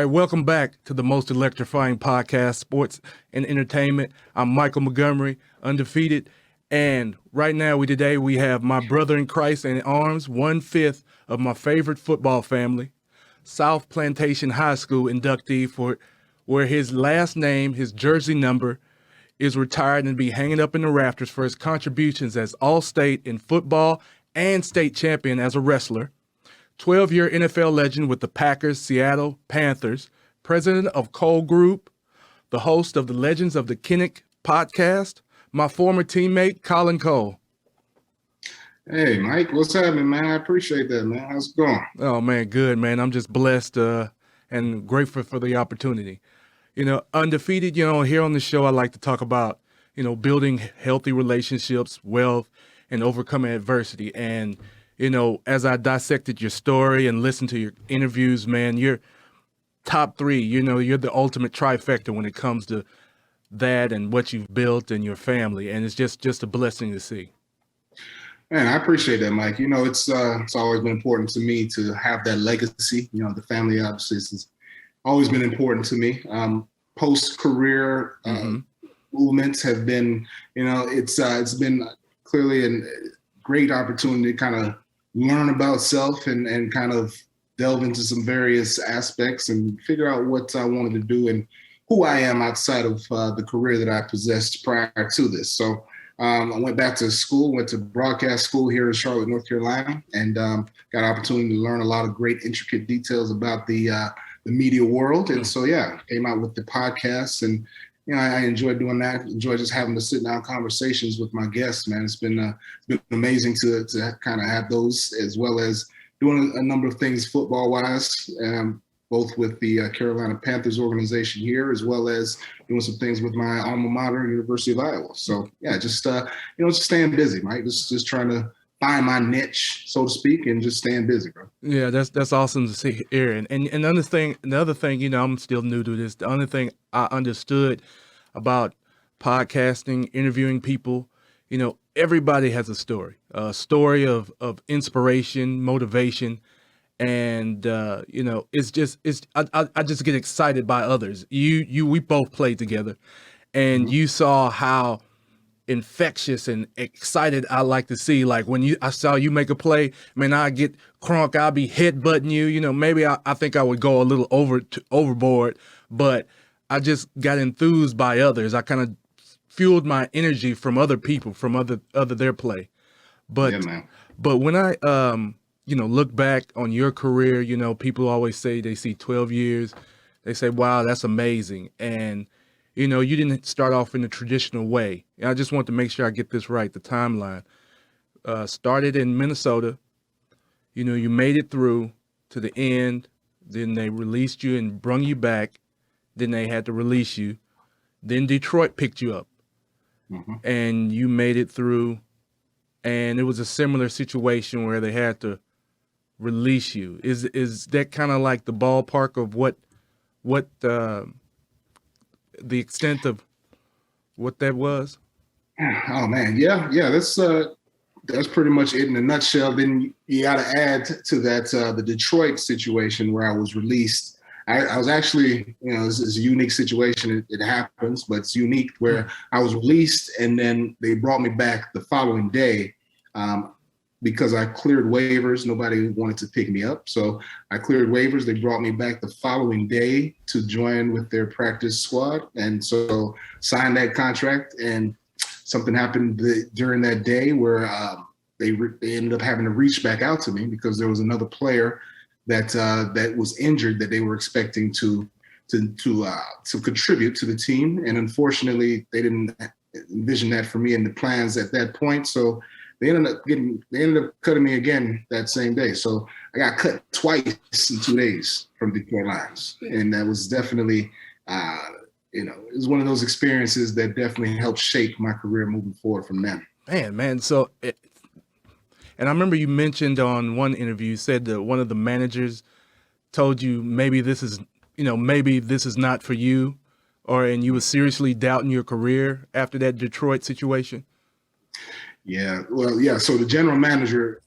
All right, welcome back to the most electrifying podcast, sports and entertainment. I'm Michael Montgomery, Undefeated, and right now today we have my brother in Christ in arms, 1/5 of my favorite football family, South Plantation High School inductee for where his last name, his jersey number, is retired and be hanging up in the rafters for his contributions as All-State in football and state champion as a wrestler. 12-year NFL legend with the Packers, Seattle Panthers, president of Cole Group, the host of the Legends of the Kinnick podcast, my former teammate, Colin Cole. Hey, Mike, what's happening, man? I appreciate that, man. How's it going? Oh, man, good, man. I'm just blessed and grateful for the opportunity. Undefeated, here on the show, I like to talk about, building healthy relationships, wealth, and overcoming adversity. And as I dissected your story and listened to your interviews, man, you're top three. You're the ultimate trifecta when it comes to that and what you've built and your family. And it's just a blessing to see. Man, I appreciate that, Mike. It's always been important to me to have that legacy. The family obviously has always been important to me. Post-career movements have been, it's been clearly a great opportunity to kind of learn about self and kind of delve into some various aspects and figure out what I wanted to do and who I am outside of the career that I possessed prior to this. So I went back to school, went to broadcast school here in Charlotte, North Carolina, and got an opportunity to learn a lot of great intricate details about the media world. And so, came out with the podcast and I enjoy doing that. Enjoy just having to sit down conversations with my guests, man. It's been amazing to kind of have those, as well as doing a number of things football-wise, both with the Carolina Panthers organization here, as well as doing some things with my alma mater, University of Iowa. So, just staying busy, Mike. Just trying to find my niche, so to speak, and just staying busy, bro. Yeah, that's awesome to see here. And the other thing, I'm still new to this. The other thing I understood about podcasting, interviewing people, everybody has a story of inspiration, motivation, and I just get excited by others. We both played together, and you saw how infectious and excited I like to see. Like when I saw you make a play, man, I get crunk. I'll be headbutting you. Maybe I think I would go a little overboard, but I just got enthused by others. I kind of fueled my energy from other people, from other their play. But when I look back on your career, people always say they see 12 years. They say, wow, that's amazing. And you didn't start off in the traditional way. And I just want to make sure I get this right, the timeline. Started in Minnesota. You made it through to the end. Then they released you and brung you back. Then they had to release you. Then Detroit picked you up. And you made it through. And it was a similar situation where they had to release you. Is that kind of like the ballpark of what the extent of what that was? Oh man, yeah, that's pretty much it in a nutshell. Then you got to add to that the Detroit situation where I was released. I was actually, this is a unique situation. It happens, but it's unique where I was released and then they brought me back the following day because I cleared waivers. Nobody wanted to pick me up. So I cleared waivers. They brought me back the following day to join with their practice squad. And so signed that contract, and something happened during that day where they ended up having to reach back out to me because there was another player that was injured that they were expecting to contribute to the team. And unfortunately, they didn't envision that for me in the plans at that point. So they ended up cutting me again that same day. So I got cut twice in 2 days from Detroit Lions. And that was definitely, it was one of those experiences that definitely helped shape my career moving forward from then. Man. So, and I remember you mentioned on one interview, you said that one of the managers told you maybe this is not for you, and you were seriously doubting your career after that Detroit situation. Yeah, well, yeah. So the general manager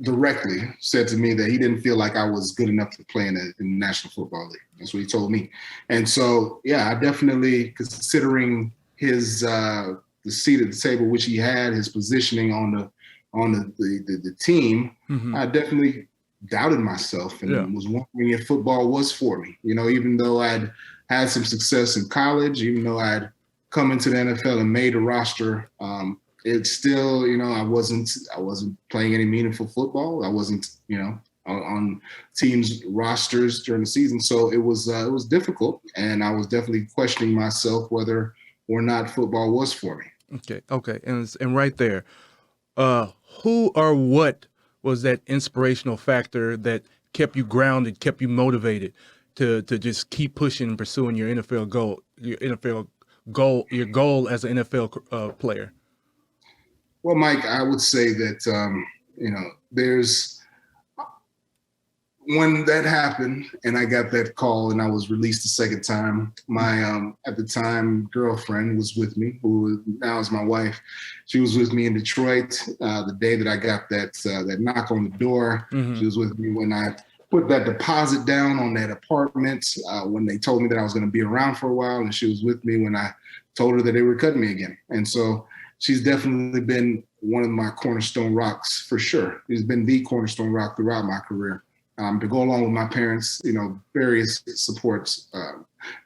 directly said to me that he didn't feel like I was good enough to play in the National Football League. That's what he told me. And so, yeah, I definitely, considering his the seat at the table which he had, his positioning on the team, Mm-hmm. I definitely doubted myself and was wondering if football was for me. You know, even though I'd had some success in college, even though I'd come into the NFL and made a roster, it's still, you know, I wasn't playing any meaningful football. I wasn't, you know, on teams' rosters during the season. So it was difficult, and I was definitely questioning myself whether or not football was for me. Okay, and right there, who or what was that inspirational factor that kept you grounded, kept you motivated to just keep pushing and pursuing your NFL goal, your goal as an NFL player? Well, Mike, I would say that you know, when that happened and I got that call and I was released the second time, my at the time girlfriend was with me, who now is my wife. She was with me in Detroit the day that I got that knock on the door. Mm-hmm. She was with me when I put that deposit down on that apartment, when they told me that I was going to be around for a while, and she was with me when I told her that they were cutting me again. And so she's definitely been one of my cornerstone rocks for sure. She's been the cornerstone rock throughout my career. To go along with my parents, you know, various supports,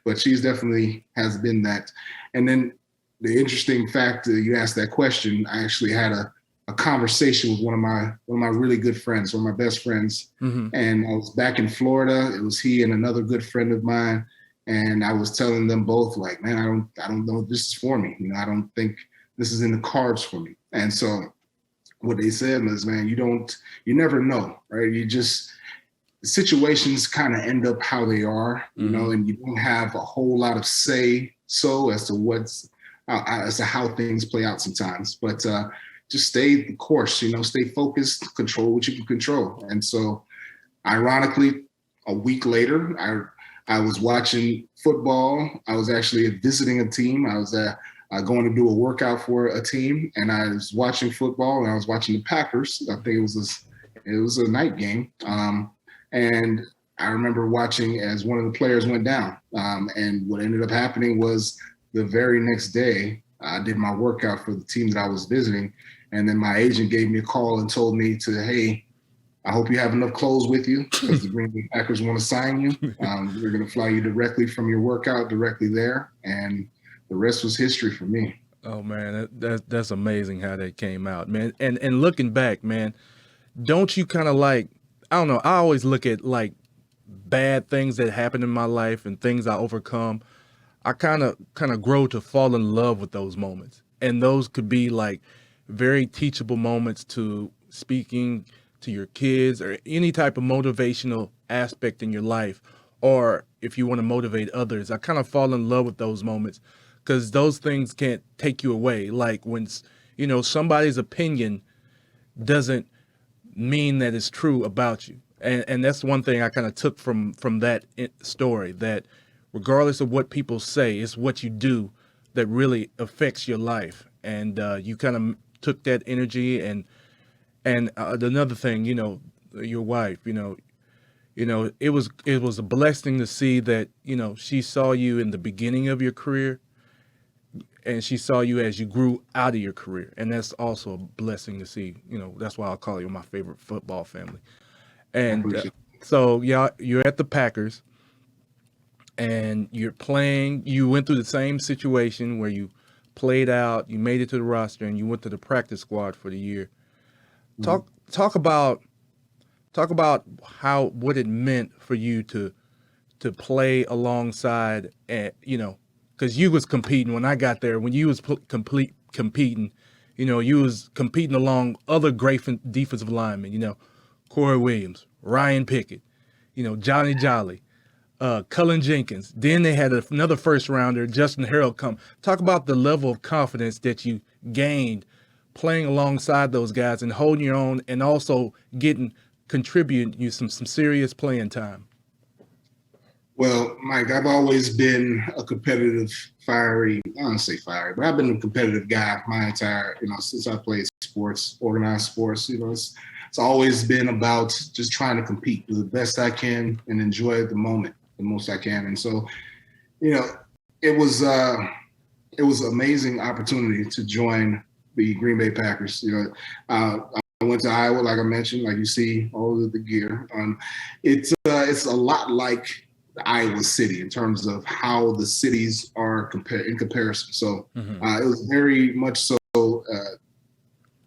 but she's definitely has been that. And then the interesting fact that you asked that question, I actually had a conversation with one of my really good friends, one of my best friends, Mm-hmm. and I was back in Florida. It was he and another good friend of mine, and I was telling them both, like, man, I don't know if this is for me. You know, I don't think this is in the cards for me. And so what they said was, man, you never know, right? Situations kind of end up how they are, you know, and you don't have a whole lot of say so as to how things play out sometimes. But just stay the course, you know, stay focused, control what you can control. And so, ironically, a week later, I was watching football. I was actually visiting a team. I was going to do a workout for a team, and I was watching football, and I was watching the Packers. I think it was a night game. And I remember watching as one of the players went down. And what ended up happening was the very next day, I did my workout for the team that I was visiting. And then my agent gave me a call and told me hey, I hope you have enough clothes with you because the Green Bay Packers want to sign you. We're going to fly you directly from your workout directly there. And the rest was history for me. Oh man, that's amazing how that came out, man. And looking back, man, don't you kind of like, I don't know, I always look at like bad things that happen in my life and things I overcome. I kind of grow to fall in love with those moments. And those could be like very teachable moments to speaking to your kids or any type of motivational aspect in your life. Or if you want to motivate others, I kind of fall in love with those moments because those things can't take you away. Like when, you know, somebody's opinion doesn't mean that it's true about you. And that's one thing I kind of took from that story, that regardless of what people say, it's what you do that really affects your life. And you kind of took that energy and another thing, you know, your wife, you know, it was a blessing to see that, you know, she saw you in the beginning of your career and she saw you as you grew out of your career. And that's also a blessing to see. You know, that's why I'll call you my favorite football family. And so, yeah, you're at the Packers and you're playing. You went through the same situation where you played out, you made it to the roster, and you went to the practice squad for the year. Talk about what it meant for you to play alongside, and you know, because you was competing when I got there. When you was competing, you know, you was competing along other great defensive linemen. You know, Corey Williams, Ryan Pickett, you know, Johnny Jolly, Cullen Jenkins. Then they had another first rounder, Justin Harrell, come. Talk about the level of confidence that you gained playing alongside those guys and holding your own, and also contributing you some serious playing time. Well, Mike, I've always been a competitive, I don't say fiery, but I've been a competitive guy my entire, you know, since I played sports, organized sports. You know, it's always been about just trying to compete, do the best I can, and enjoy the moment the most I can. And so, it was an amazing opportunity to join the Green Bay Packers. I went to Iowa, like I mentioned, like you see all of the gear. It's a lot like Iowa City in terms of how the cities are in comparison. So it was very much so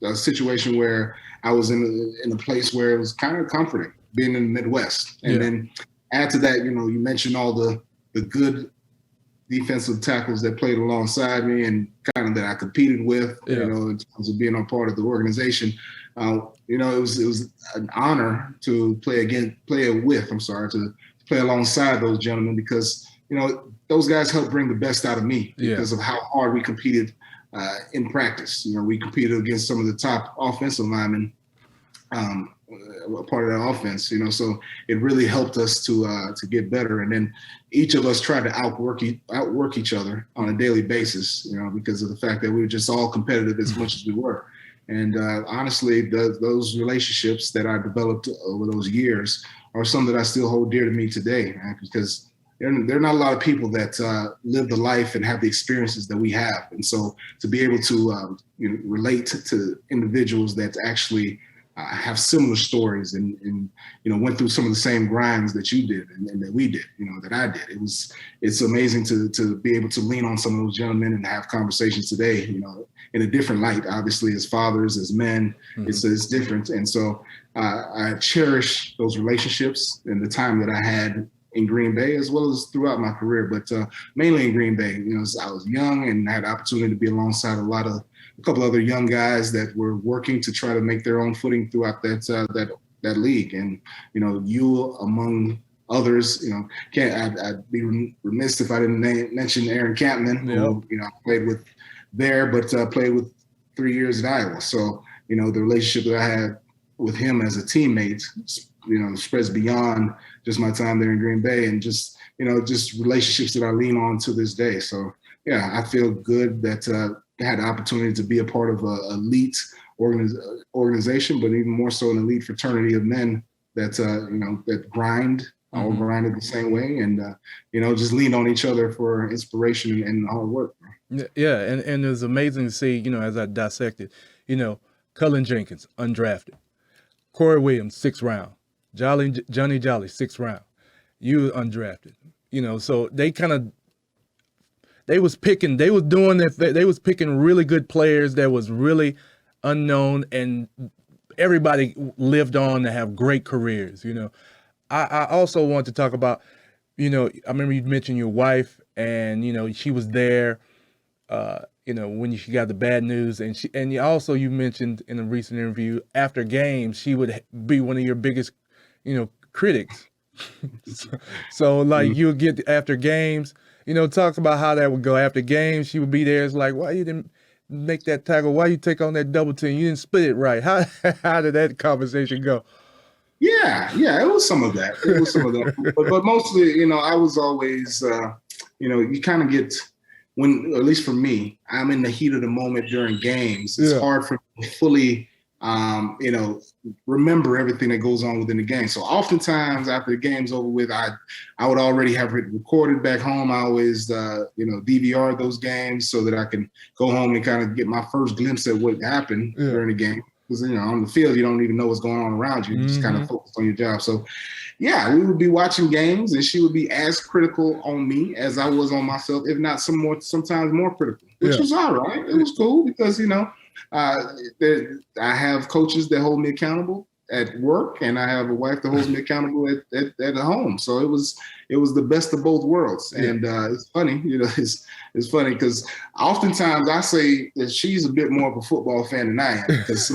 a situation where I was in a place where it was kind of comforting being in the Midwest. And then add to that, you mentioned all the good defensive tackles that played alongside me and kind of that I competed with, in terms of being a part of the organization. It was an honor to play alongside those gentlemen because, those guys helped bring the best out of me because of how hard we competed in practice. We competed against some of the top offensive linemen, part of that offense, so it really helped us to get better. And then each of us tried to outwork each other on a daily basis, because of the fact that we were just all competitive as much as we were. And honestly, those relationships that I developed over those years are some that I still hold dear to me today, because there are not a lot of people that live the life and have the experiences that we have. And so to be able to relate to individuals that actually have similar stories and went through some of the same grinds that you did and that we did, that I did. It's amazing to be able to lean on some of those gentlemen and have conversations today, in a different light, obviously, as fathers, as men. It's different. And so I cherish those relationships and the time that I had in Green Bay as well as throughout my career, but mainly in Green Bay. I was young and had the opportunity to be alongside a couple other young guys that were working to try to make their own footing throughout that league. And you among others, I'd be remiss if I didn't mention Aaron Campman, who I played with there, but played with 3 years at Iowa. So the relationship that I had with him as a teammate, spreads beyond just my time there in Green Bay, and just relationships that I lean on to this day. So I feel good that I had the opportunity to be a part of an elite organization, but even more so an elite fraternity of men that that grind, all grinded the same way, and just lean on each other for inspiration and hard work. Yeah, and it was amazing to see, as I dissected, Cullen Jenkins, undrafted, Corey Williams, 6th round, Johnny Jolly, 6th round, you undrafted, so they was picking really good players that was really unknown, and everybody lived on to have great careers. I also want to talk about, I remember you mentioned your wife, and she was there, when she got the bad news, and you mentioned in a recent interview, after games she would be one of your biggest, critics. so you'll get after games. Talk about how that would go after games. She would be there. It's like, why you didn't make that tackle? Why you take on that double team? You didn't split it right. How did that conversation go? Yeah, it was some of that. But mostly, I was always, you kind of get, when, at least for me, I'm in the heat of the moment during games. It's hard for me to fully, remember everything that goes on within the game. So oftentimes after the game's over with, I would already have it recorded back home. I always, DVR those games so that I can go home and kind of get my first glimpse at what happened during the game. Because, on the field, you don't even know what's going on around you. You just kind of focus on your job. So, we would be watching games, and she would be as critical on me as I was on myself, if not sometimes more critical, which was all right. It was cool because, I have coaches that hold me accountable at work, and I have a wife that holds me accountable at home. So it was the best of both worlds. And it's funny, it's funny because oftentimes I say that she's a bit more of a football fan than I am, because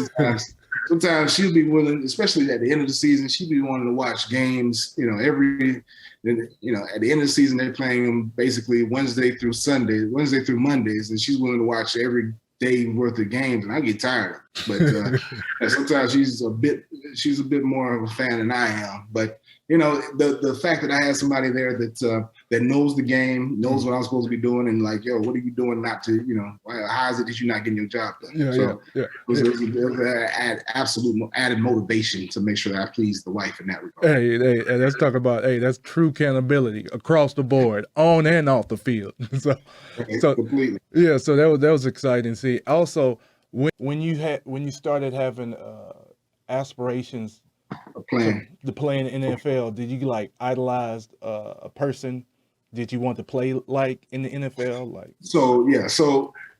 sometimes she'll be willing, especially at the end of the season, she'd be wanting to watch games, at the end of the season, they're playing them basically Wednesday through Mondays, and she's willing to watch every day worth of games, and I get tired of it. But sometimes she's a bit more of a fan than I am. But the fact that I had somebody there that knows the game, knows what I'm supposed to be doing, and like, yo, what are you doing not to, how is it that you're not getting your job done? It was an absolute added motivation to make sure that I pleased the wife in that regard. Hey, let's talk about, that's true accountability across the board, on and off the field. So completely. Yeah, so that was exciting to see. Also, when you started having aspirations A plan. to play in the NFL, did you like idolize a person? Did you want to play like in the NFL? So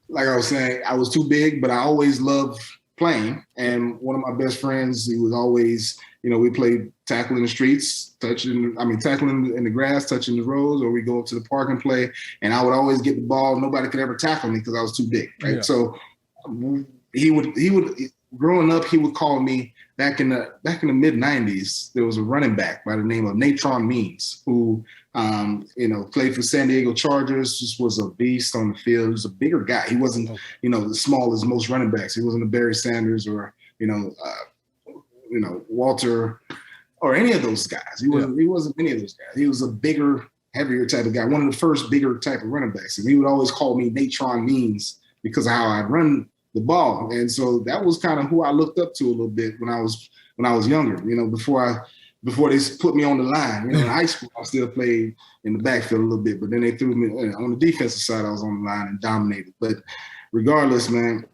like I was saying, I was too big, but I always loved playing. And one of my best friends, he was always, we played tackle in the streets, tackling in the grass, touching the roads, or we go up to the park and play. And I would always get the ball. Nobody could ever tackle me because I was too big, right? Yeah. So he would growing up, he would call me back in the mid 90s. There was a running back by the name of Natron Means who, played for San Diego Chargers, just was a beast on the field. He was a bigger guy. He wasn't, the small as most running backs. He wasn't a Barry Sanders or, Walter or any of those guys. He wasn't any of those guys. He was a bigger, heavier type of guy, one of the first bigger type of running backs. And he would always call me Natron Means because of how I'd run the ball. And so that was kind of who I looked up to a little bit when I was younger, before they put me on the line. In high school, I still played in the backfield a little bit, but then they threw me on the defensive side. I was on the line and dominated. But regardless, man,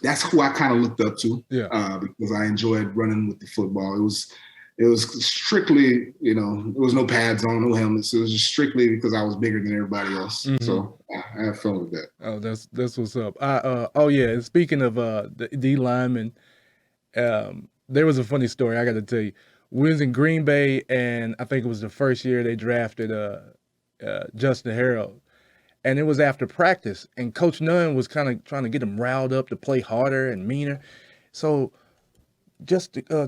that's who I kind of looked up to because I enjoyed running with the football. It was strictly, there was no pads on, no helmets. It was just strictly because I was bigger than everybody else. Mm-hmm. So I had fun with that. Oh, that's what's up. And speaking of the D linemen, there was a funny story I got to tell you. We was in Green Bay, and I think it was the first year they drafted Justin Harrell. And it was after practice, and Coach Nunn was kind of trying to get him riled up to play harder and meaner. So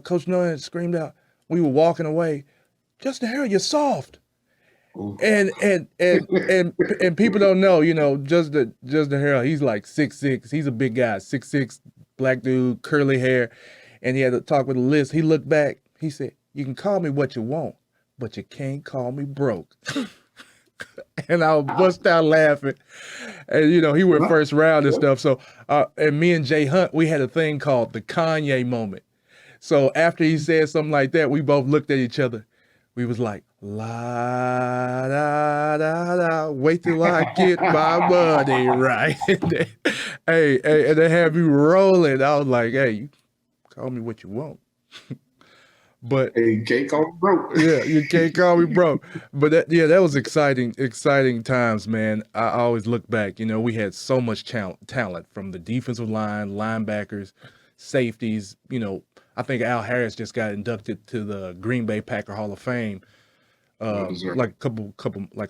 Coach Nunn screamed out, we were walking away, Justin Harrell, you're soft. And people don't know, Justin Harrell, he's like 6'6". He's a big guy, 6'6", black dude, curly hair. And he had to talk with a list. He looked back. He said, you can call me what you want, but you can't call me broke. And I bust out laughing. And, he went first round and stuff. So, and me and Jay Hunt, we had a thing called the Kanye moment. So after he said something like that, we both looked at each other. We was like, la, da, da, da, wait till I get my money right. Hey, and they had me rolling. I was like, hey, you call me what you want. But hey, you can't call me broke. Yeah, you can't call me broke. But that was exciting times, man. I always look back. We had so much talent from the defensive line, linebackers, safeties. I think Al Harris just got inducted to the Green Bay Packer Hall of Fame like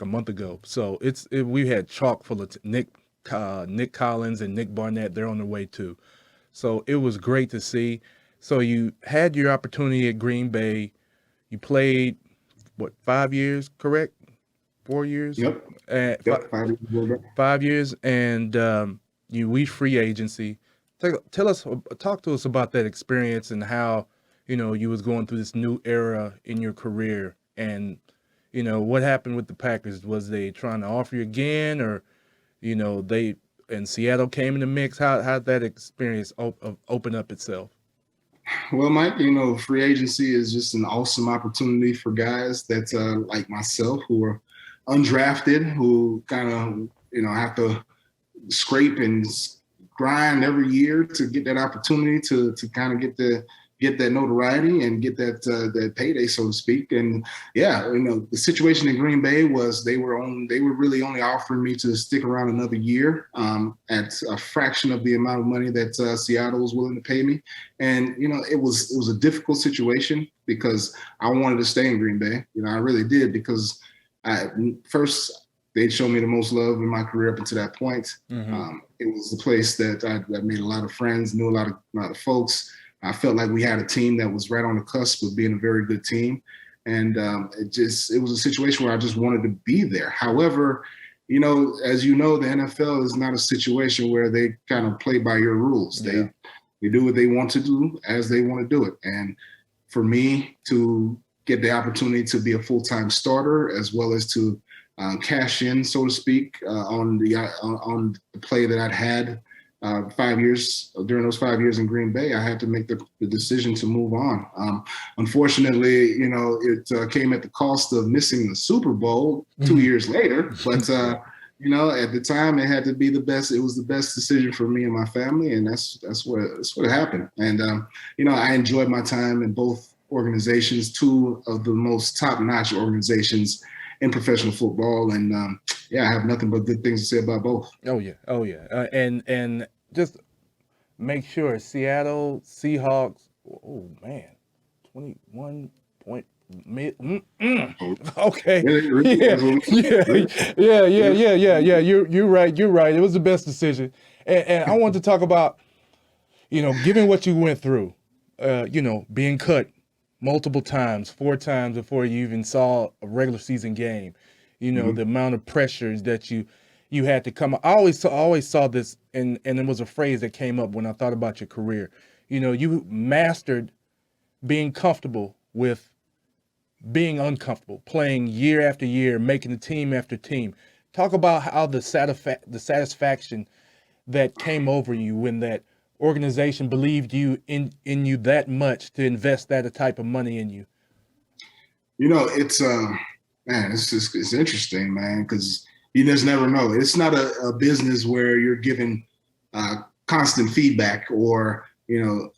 a month ago. So we had chock full of Nick Collins and Nick Barnett. They're on their way too. So it was great to see. So you had your opportunity at Green Bay. You played, 5 years, correct? 4 years? Yep. 5 years, and you reached free agency. Talk to us about that experience and how, you was going through this new era in your career. And, what happened with the Packers? Was they trying to offer you again, or, and Seattle came in the mix? How'd that experience open up itself? Well, Mike, free agency is just an awesome opportunity for guys that like myself who are undrafted, who kind of, have to scrape and grind every year to get that opportunity to kind of get that notoriety and get that payday, so to speak. And the situation in Green Bay was they were really only offering me to stick around another year at a fraction of the amount of money that Seattle was willing to pay me. And it was a difficult situation because I wanted to stay in Green Bay. I really did, because they'd shown me the most love in my career up until that point. Mm-hmm. It was the place that I made a lot of friends, knew a lot of folks. I felt like we had a team that was right on the cusp of being a very good team. And it was a situation where I just wanted to be there. However, as the NFL is not a situation where they kind of play by your rules. Yeah. They do what they want to do as they want to do it. And for me to get the opportunity to be a full-time starter, as well as to cash in, so to speak, on the play that I'd had 5 years. During those 5 years in Green Bay, I had to make the decision to move on. Unfortunately, it came at the cost of missing the Super Bowl 2 years later. But at the time, it had to be the best. It was the best decision for me and my family, and that's what happened. And I enjoyed my time in both organizations, two of the most top-notch organizations in professional football, and I have nothing but good things to say about both. Oh yeah. And just make sure Seattle Seahawks. Oh man, 21 point. Okay. Yeah. You're right. It was the best decision, and I want to talk about, given what you went through, being cut multiple times, 4 times before you even saw a regular season game, the amount of pressures that you had to come. I always saw this, and it was a phrase that came up when I thought about your career. You mastered being comfortable with being uncomfortable, playing year after year, making the team after team. Talk about how the satisfaction that came over you when that organization believed in you that much to invest that type of money in you. It's it's interesting, man, because you just never know. It's not a business where you're given constant feedback, or you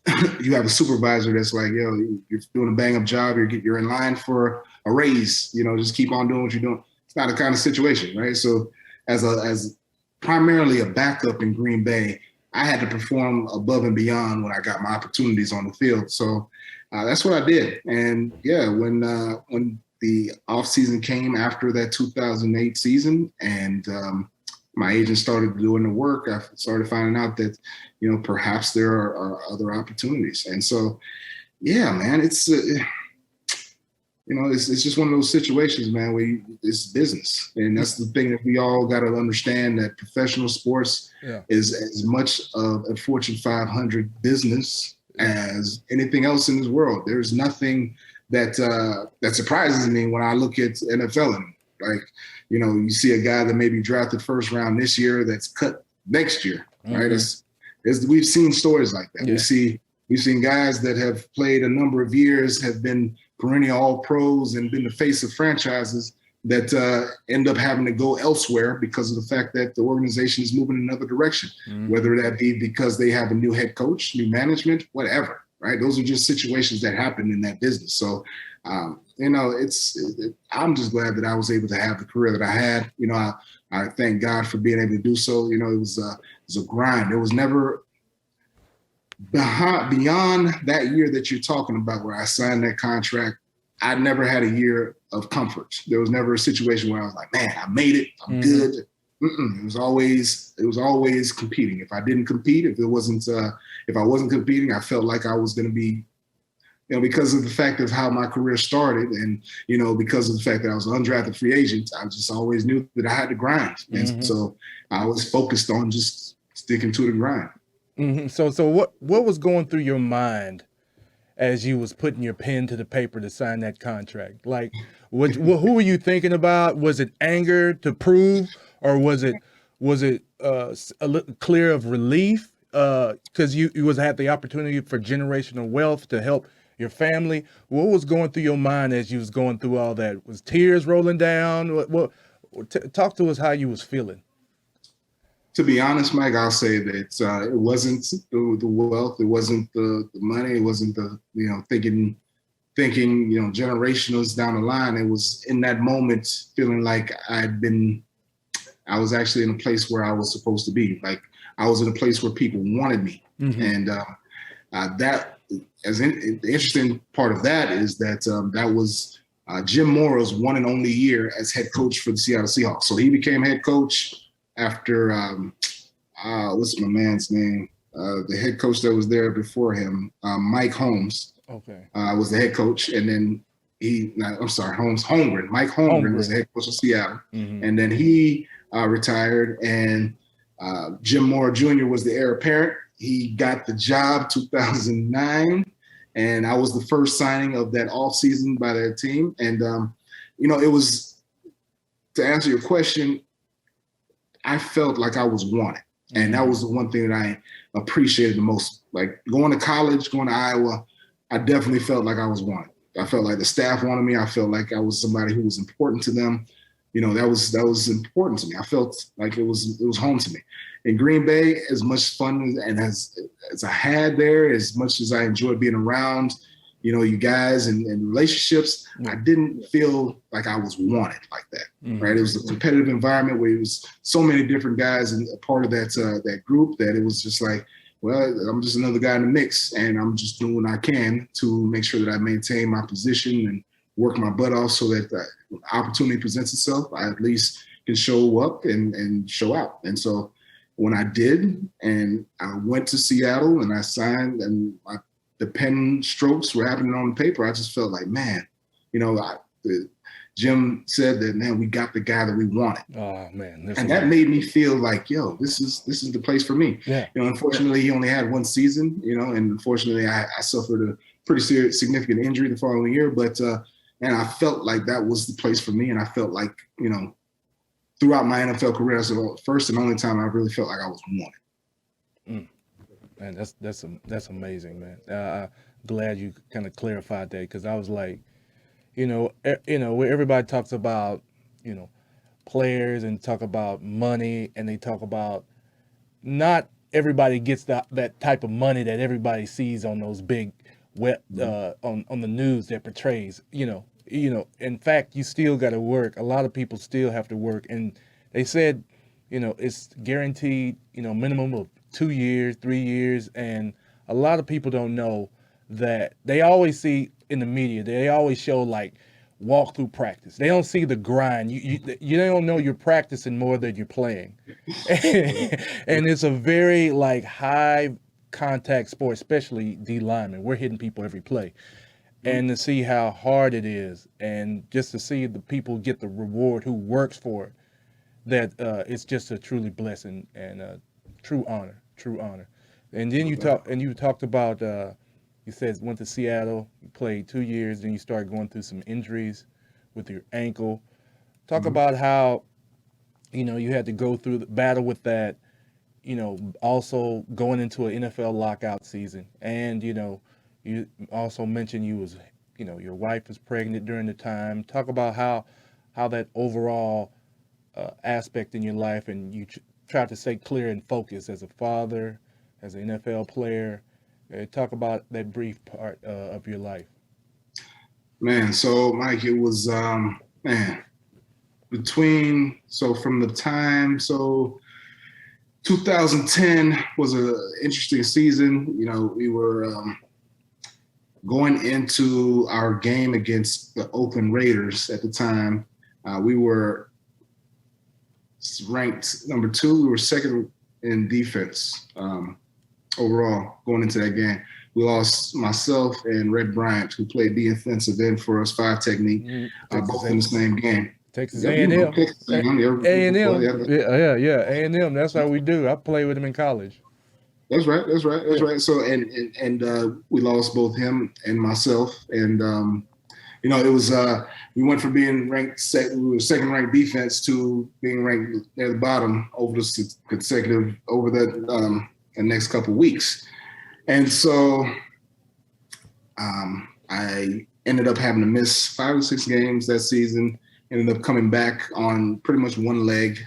have a supervisor that's like, you're doing a bang up job, you're in line for a raise, just keep on doing what you're doing. It's not a kind of situation, right? So as primarily a backup in Green Bay, I had to perform above and beyond when I got my opportunities on the field. So that's what I did. And when the offseason came after that 2008 season, and my agent started doing the work, I started finding out that, perhaps there are other opportunities. And so, man, it's just one of those situations, man, where it's business. And that's the thing that we all got to understand, that professional sports is as much of a Fortune 500 business as anything else in this world. There's nothing that surprises me when I look at NFL. And like, you see a guy that may be drafted first round this year that's cut next year, right? We've seen stories like that. Yeah. We've seen guys that have played a number of years, have been perennial all-pros, and been the face of franchises that end up having to go elsewhere because of the fact that the organization is moving in another direction, whether that be because they have a new head coach, new management, whatever, right? Those are just situations that happen in that business. So, I'm just glad that I was able to have the career that I had. I thank God for being able to do so. It was a grind. There was never beyond that year that you're talking about where I signed that contract. I never had a year of comfort. There was never a situation where I was like, man, I made it. I'm good. It was always competing. If I didn't compete, if I wasn't competing, I felt like I was going to be, because of the fact of how my career started, and, because of the fact that I was an undrafted free agent, I just always knew that I had to grind. And so I was focused on just sticking to the grind. So what was going through your mind as you was putting your pen to the paper to sign that contract? Like, who were you thinking about? Was it anger to prove, or was it a little clear of relief because you had the opportunity for generational wealth to help your family? What was going through your mind as you was going through all that? Was tears rolling down? Talk to us how you was feeling. To be honest, Mike, I'll say that it wasn't the wealth, it wasn't the money, it wasn't the thinking generationals down the line. It was in that moment feeling like I was actually in a place where I was supposed to be. Like I was in a place where people wanted me, and the interesting part of that is that that was Jim Mora's one and only year as head coach for the Seattle Seahawks. So he became head coach after what's my man's name? The head coach that was there before him, Mike Holmes. Okay. Was the head coach, and then Holmes Holmgren. Mike Holmgren was the head coach of Seattle, and then he retired, and Jim Mora Jr. was the heir apparent. He got the job 2009, and I was the first signing of that off season by that team. And it was, to answer your question, I felt like I was wanted. And that was the one thing that I appreciated the most. Like going to college, going to Iowa, I definitely felt like I was wanted. I felt like the staff wanted me. I felt like I was somebody who was important to them. That was important to me. I felt like it was home to me. In Green Bay, as much fun and as I had there, as much as I enjoyed being around, you guys and relationships, I didn't feel like I was wanted like that, right? It was a competitive environment where it was so many different guys and a part of that group that it was just like, well, I'm just another guy in the mix, and I'm just doing what I can to make sure that I maintain my position and work my butt off so that the opportunity presents itself, I at least can show up and show out. And so when I did, and I went to Seattle and I signed, and the pen strokes were happening on the paper, I just felt like, man, Jim said that, man, we got the guy that we wanted. Oh man, and that made me feel like, yo, this is the place for me. Yeah. Unfortunately, he only had one season, and unfortunately, I suffered a pretty significant injury the following year. But and I felt like that was the place for me, and I felt like, throughout my NFL career, that's the first and only time I really felt like I was wanted. Man, that's amazing, man. I'm glad you kind of clarified that, because I was like, where everybody talks about, players and talk about money, and they talk about not everybody gets that type of money that everybody sees on those big on the news that portrays. In fact, you still got to work. A lot of people still have to work, and they said, it's guaranteed, minimum of 2 years, 3 years, and a lot of people don't know that. They always see in the media, they always show like walk through practice. They don't see the grind. You don't know you're practicing more than you're playing, and it's a very like high contact sport, especially D linemen. We're hitting people every play, and to see how hard it is, and just to see the people get the reward who works for it, that it's just a truly blessing and a true honor. And then you talked about. You said went to Seattle, you played 2 years, then you started going through some injuries with your ankle. Talk about how, you had to go through the battle with that, also going into an NFL lockout season. And, you also mentioned your wife was pregnant during the time. Talk about how that overall aspect in your life, and you try to stay clear and focused as a father, as an NFL player. Talk about that brief part of your life. Man, so Mike, it was from the time, 2010 was an interesting season. We were going into our game against the Oakland Raiders at the time. We were ranked number 2. We were second in defense. Overall, going into that game, we lost myself and Red Bryant, who played defensive end for us, 5 technique, both in the same game. Texas A&M. A&M. Yeah. A&M. That's how we do. I played with him in college. That's right. So and we lost both him and myself, and it was we went from being ranked we were second ranked defense to being ranked near the bottom over the next couple of weeks. And so I ended up having to miss 5 or 6 games that season, ended up coming back on pretty much one leg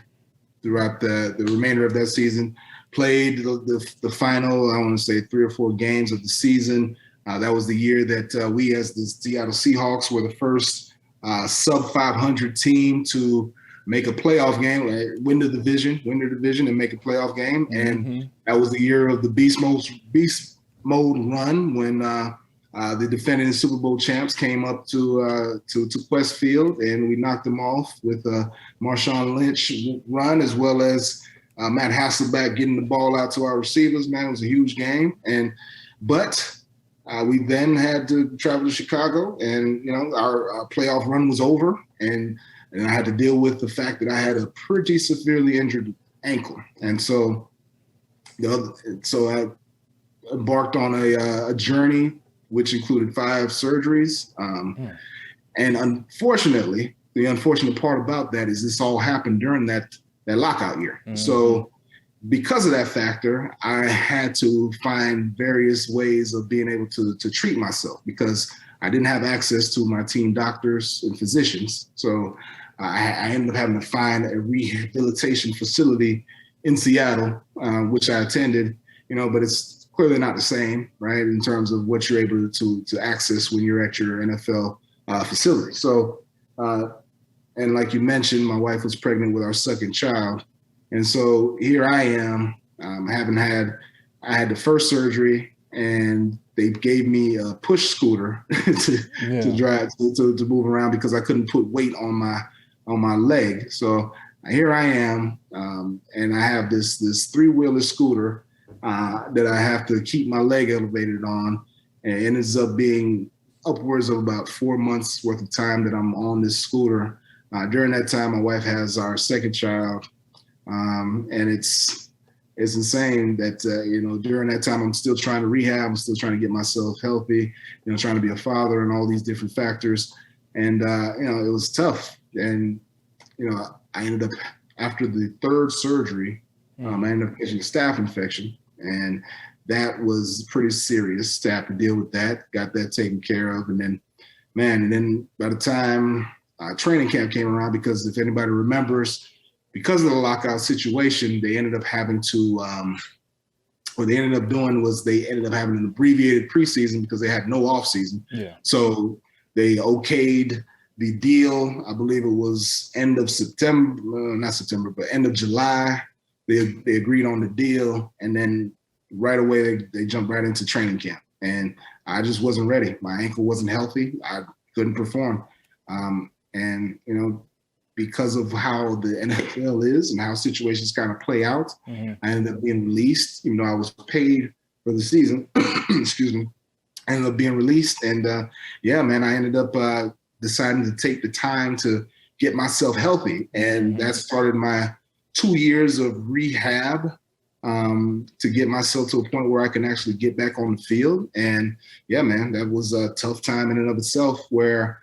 throughout the remainder of that season, played the final, I want to say 3 or 4 games of the season. That was the year that we as the Seattle Seahawks were the first sub 500 team to make a playoff game, win the division and make a playoff game. And that was the year of the beast mode run when the defending Super Bowl champs came up to Quest Field, and we knocked them off with a Marshawn Lynch run, as well as Matt Hasselbeck getting the ball out to our receivers. Man, it was a huge game. But we then had to travel to Chicago, and our playoff run was over, and I had to deal with the fact that I had a pretty severely injured ankle. And so I embarked on a journey which included 5 surgeries. And unfortunately, the unfortunate part about that is this all happened during that lockout year. So because of that factor, I had to find various ways of being able to treat myself because I didn't have access to my team doctors and physicians. So I ended up having to find a rehabilitation facility in Seattle, which I attended, but it's clearly not the same, right, in terms of what you're able to access when you're at your NFL facility. So, and like you mentioned, my wife was pregnant with our second child. And so here I am, I had the first surgery and they gave me a push scooter to drive, to move around because I couldn't put weight on my leg. So here I am, and I have this 3-wheeler scooter that I have to keep my leg elevated on, and it ends up being upwards of about 4 months worth of time that I'm on this scooter. During that time, my wife has our second child, and it's insane that during that time I'm still trying to rehab, I'm still trying to get myself healthy, trying to be a father and all these different factors, and it was tough. And I ended up, after the 3rd surgery, I ended up catching a staph infection, and that was pretty serious to have to deal with that. Got that taken care of, and then by the time training camp came around, because if anybody remembers, because of the lockout situation, they ended up having to, what they ended up doing was they ended up having an abbreviated preseason because they had no off season. Yeah. So they okayed the deal. I believe it was end of July. They agreed on the deal, and then right away they jumped right into training camp, and I just wasn't ready. My ankle wasn't healthy. I couldn't perform, and because of how the NFL is and how situations kind of play out, I ended up being released. Even though I was paid for the season, excuse me, I ended up being released, and I ended up deciding to take the time to get myself healthy, and that started my 2 years of rehab to get myself to a point where I can actually get back on the field. And that was a tough time in and of itself, where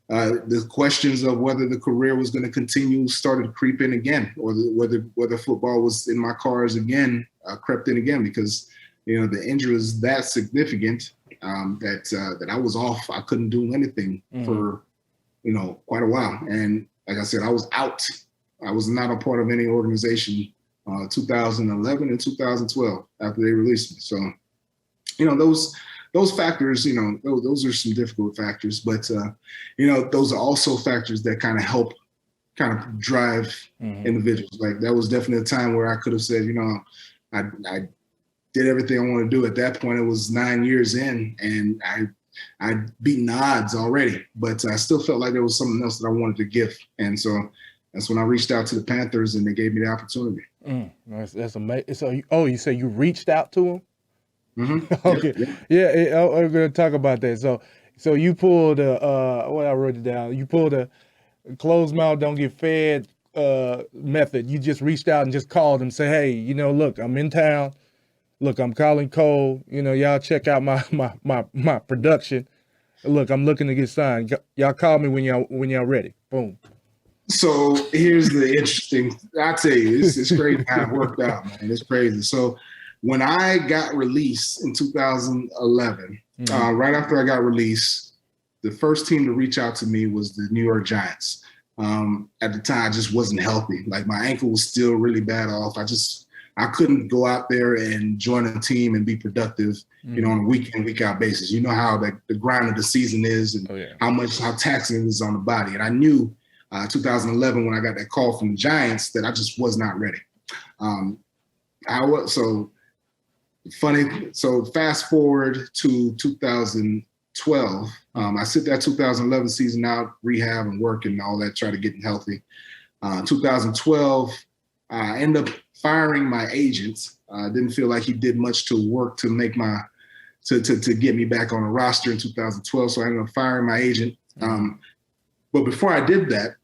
the questions of whether the career was going to continue started to creep in again, or whether football was in my cards again, crept in again, because the injury was that significant that I was off. I couldn't do anything for quite a while, and like I said, I was out. I was not a part of any organization 2011 and 2012 after they released me. So, those factors, those are some difficult factors, but those are also factors that kind of drive individuals. Like, that was definitely a time where I could have said, I did everything I want to do. At that point, it was 9 years in, and I'd beaten the odds already, but I still felt like there was something else that I wanted to give. And so that's when I reached out to the Panthers, and they gave me the opportunity. That's amazing. So, you say you reached out to them? Okay. I'm going to talk about that. So you pulled I wrote it down. You pulled a closed mouth, don't get fed method. You just reached out and just called and say, hey, look, I'm in town. Look, I'm Colin Cole. Y'all check out my production. Look, I'm looking to get signed. Y'all call me when y'all ready. Boom. So here's the interesting. I tell you, it's crazy how it worked out, man. It's crazy. So when I got released in 2011, right after I got released, the first team to reach out to me was the New York Giants. At the time, I just wasn't healthy. Like, my ankle was still really bad off. I couldn't go out there and join a team and be productive, on a week in, week out basis. You know how the grind of the season is, and how taxing it is on the body. And I knew 2011, when I got that call from the Giants, that I just was not ready. So fast forward to 2012. I sit that 2011 season out, rehab and work and all that, try to get healthy. 2012, I ended up firing my agent. Didn't feel like he did much to work to make to get me back on a roster in 2012. So I ended up firing my agent. But before I did that,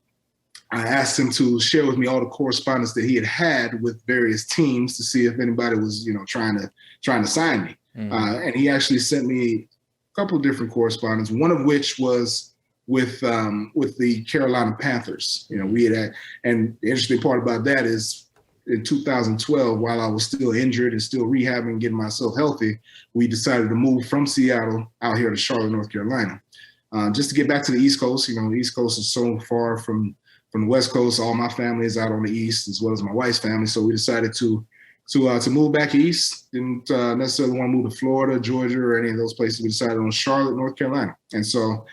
I asked him to share with me all the correspondence that he had with various teams to see if anybody was, trying to sign me. And he actually sent me couple of different correspondence, one of which was with the Carolina Panthers. You know, we had, and the interesting part about that is in 2012, while I was still injured and still rehabbing, getting myself healthy, we decided to move from Seattle out here to Charlotte, North Carolina, just to get back to the East Coast. You know, the East Coast is so far from the West Coast. All my family is out on the East, as well as my wife's family. So we decided to move back east. Didn't necessarily want to move to Florida, Georgia, or any of those places. We decided on Charlotte, North Carolina. And so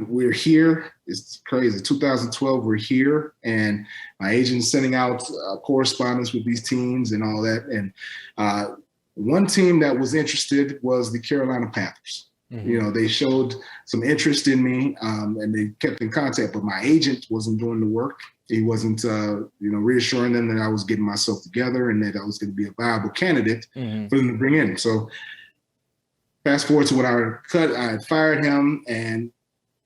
we're here. It's crazy. 2012, we're here, and my agent's sending out correspondence with these teams and all that. And one team that was interested was the Carolina Panthers. Mm-hmm. You know, they showed some interest in me, and they kept in contact, but my agent wasn't doing the work. He wasn't, reassuring them that I was getting myself together and that I was going to be a viable candidate mm-hmm. for them to bring in. So fast forward to when I had fired him, and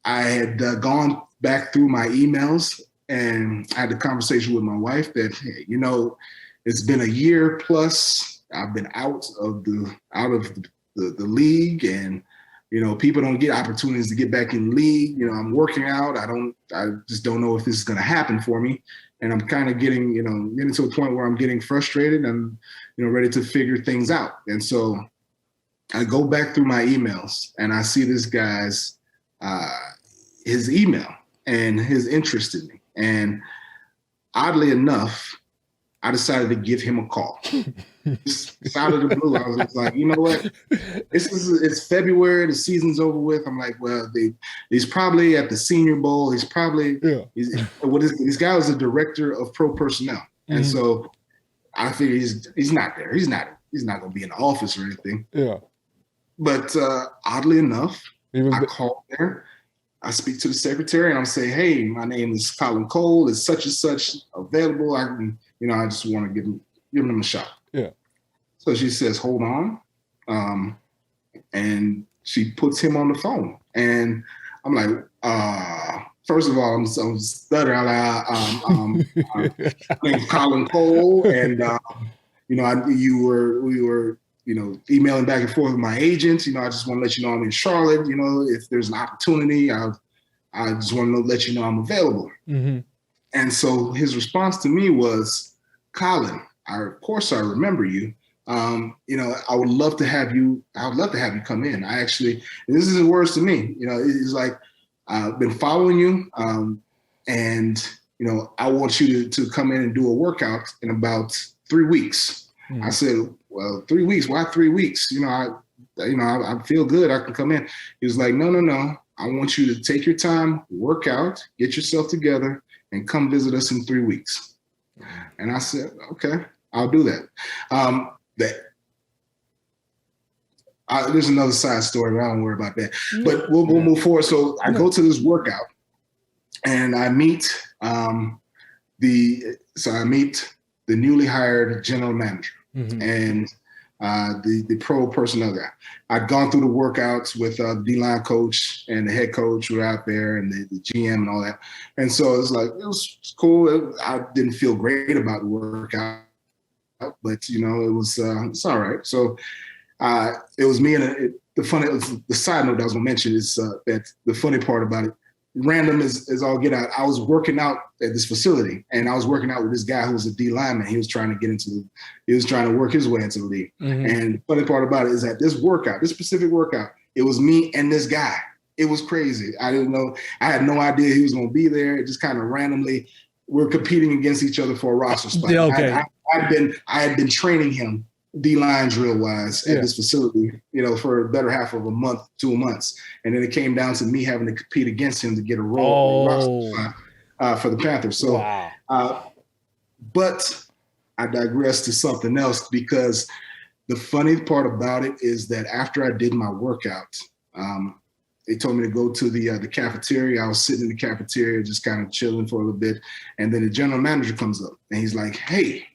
I had gone back through my emails, and I had a conversation with my wife that, hey, you know, it's been a year plus. I've been out of the league, and you know, people don't get opportunities to get back in the league. You know, I'm working out. I just don't know if this is going to happen for me. And I'm kind of getting to a point where I'm getting frustrated and, you know, ready to figure things out. And so I go back through my emails, and I see this guy's, his email and his interest in me. And oddly enough, I decided to give him a call. Just out of the blue, I was just like, you know what? It's February, the season's over with. I'm like, well, he's probably at the Senior Bowl. This guy was a director of pro personnel, and mm-hmm. so I figure he's not there. He's not going to be in the office or anything. Yeah. But oddly enough, I called there. I speak to the secretary, and I'm saying, hey, my name is Colin Cole. Is such and such available? I just want to give him a shot. Yeah. So she says, hold on. And she puts him on the phone. And I'm like, first of all, I'm stuttering. My name's Colin Cole. And, we were emailing back and forth with my agent. You know, I just want to let you know I'm in Charlotte. You know, if there's an opportunity, I just want to let you know I'm available. Mm-hmm. And so his response to me was, Colin, of course I remember you. I would love to have you. I would love to have you come in. This is his words to me. You know, it's like, I've been following you, and you know, I want you to come in and do a workout in about 3 weeks. Mm. I said, well, 3 weeks. Why 3 weeks? I feel good. I can come in. He was like, no. I want you to take your time, work out, get yourself together, and come visit us in 3 weeks. And I said, okay, I'll do that. There's another side story, but I don't worry about that. But we'll move forward. So I go to this workout, and I meet the newly hired general manager mm-hmm. and the pro personnel guy. I'd gone through the workouts with the D-line coach and the head coach who were out there, and the GM and all that. And so it was cool. I didn't feel great about the workout, but you know, it's all right. So it was me, and the side note that I was gonna mention is that the funny part about it, random as all get out. I was working out at this facility, and I was working out with this guy who was a D lineman. He was trying to work his way into the league. Mm-hmm. And the funny part about it is that this specific workout, it was me and this guy. It was crazy. I didn't know. I had no idea he was going to be there. It just kind of randomly, we're competing against each other for a roster spot. Yeah, okay. I had been training him D-line drill wise at this facility, you know, for a better half of a month, 2 months. And then it came down to me having to compete against him to get a role for the Panthers. So, but I digress to something else, because the funny part about it is that after I did my workout, they told me to go to the cafeteria. I was sitting in the cafeteria, just kind of chilling for a little bit. And then the general manager comes up and he's like, hey,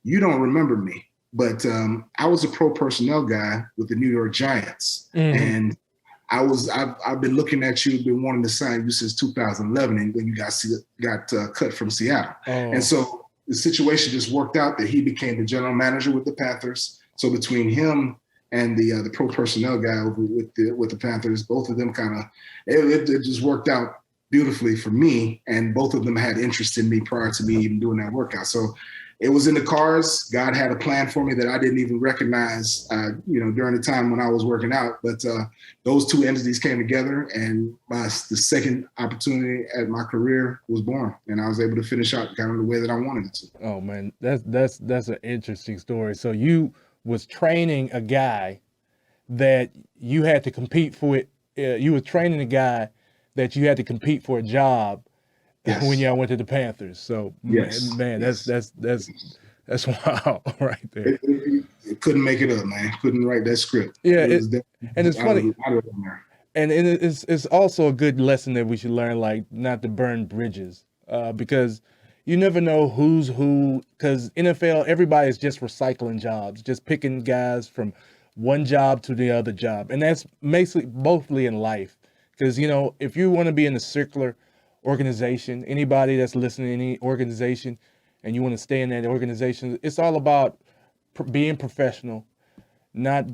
you don't remember me, but I was a pro personnel guy with the New York Giants. Mm-hmm. And I've been looking at you, been wanting to sign you since 2011, and when you got cut from Seattle. Oh. And so the situation just worked out that he became the general manager with the Panthers. So between him and the pro personnel guy over with the Panthers. Both of them kind of it just worked out beautifully for me, and both of them had interest in me prior to me even doing that workout. So it was in the cards. God had a plan for me that I didn't even recognize, during the time when I was working out. But those two entities came together, and the second opportunity at my career was born, and I was able to finish out kind of the way that I wanted it to. Oh man, that's an interesting story. So you was training a guy that you had to compete for it. You were training a guy that you had to compete for a job. Yes. When y'all went to the Panthers. So yes. man, yes. that's wild right there. It couldn't make it up, man. Couldn't write that script. Yeah, and it's funny. And it's also a good lesson that we should learn, like not to burn bridges, because you never know who's who. Because NFL, everybody's just recycling jobs, just picking guys from one job to the other job, and that's mostly in life. Because if you want to be in a circular organization, anybody that's listening to any organization and you want to stay in that organization, it's all about being professional, not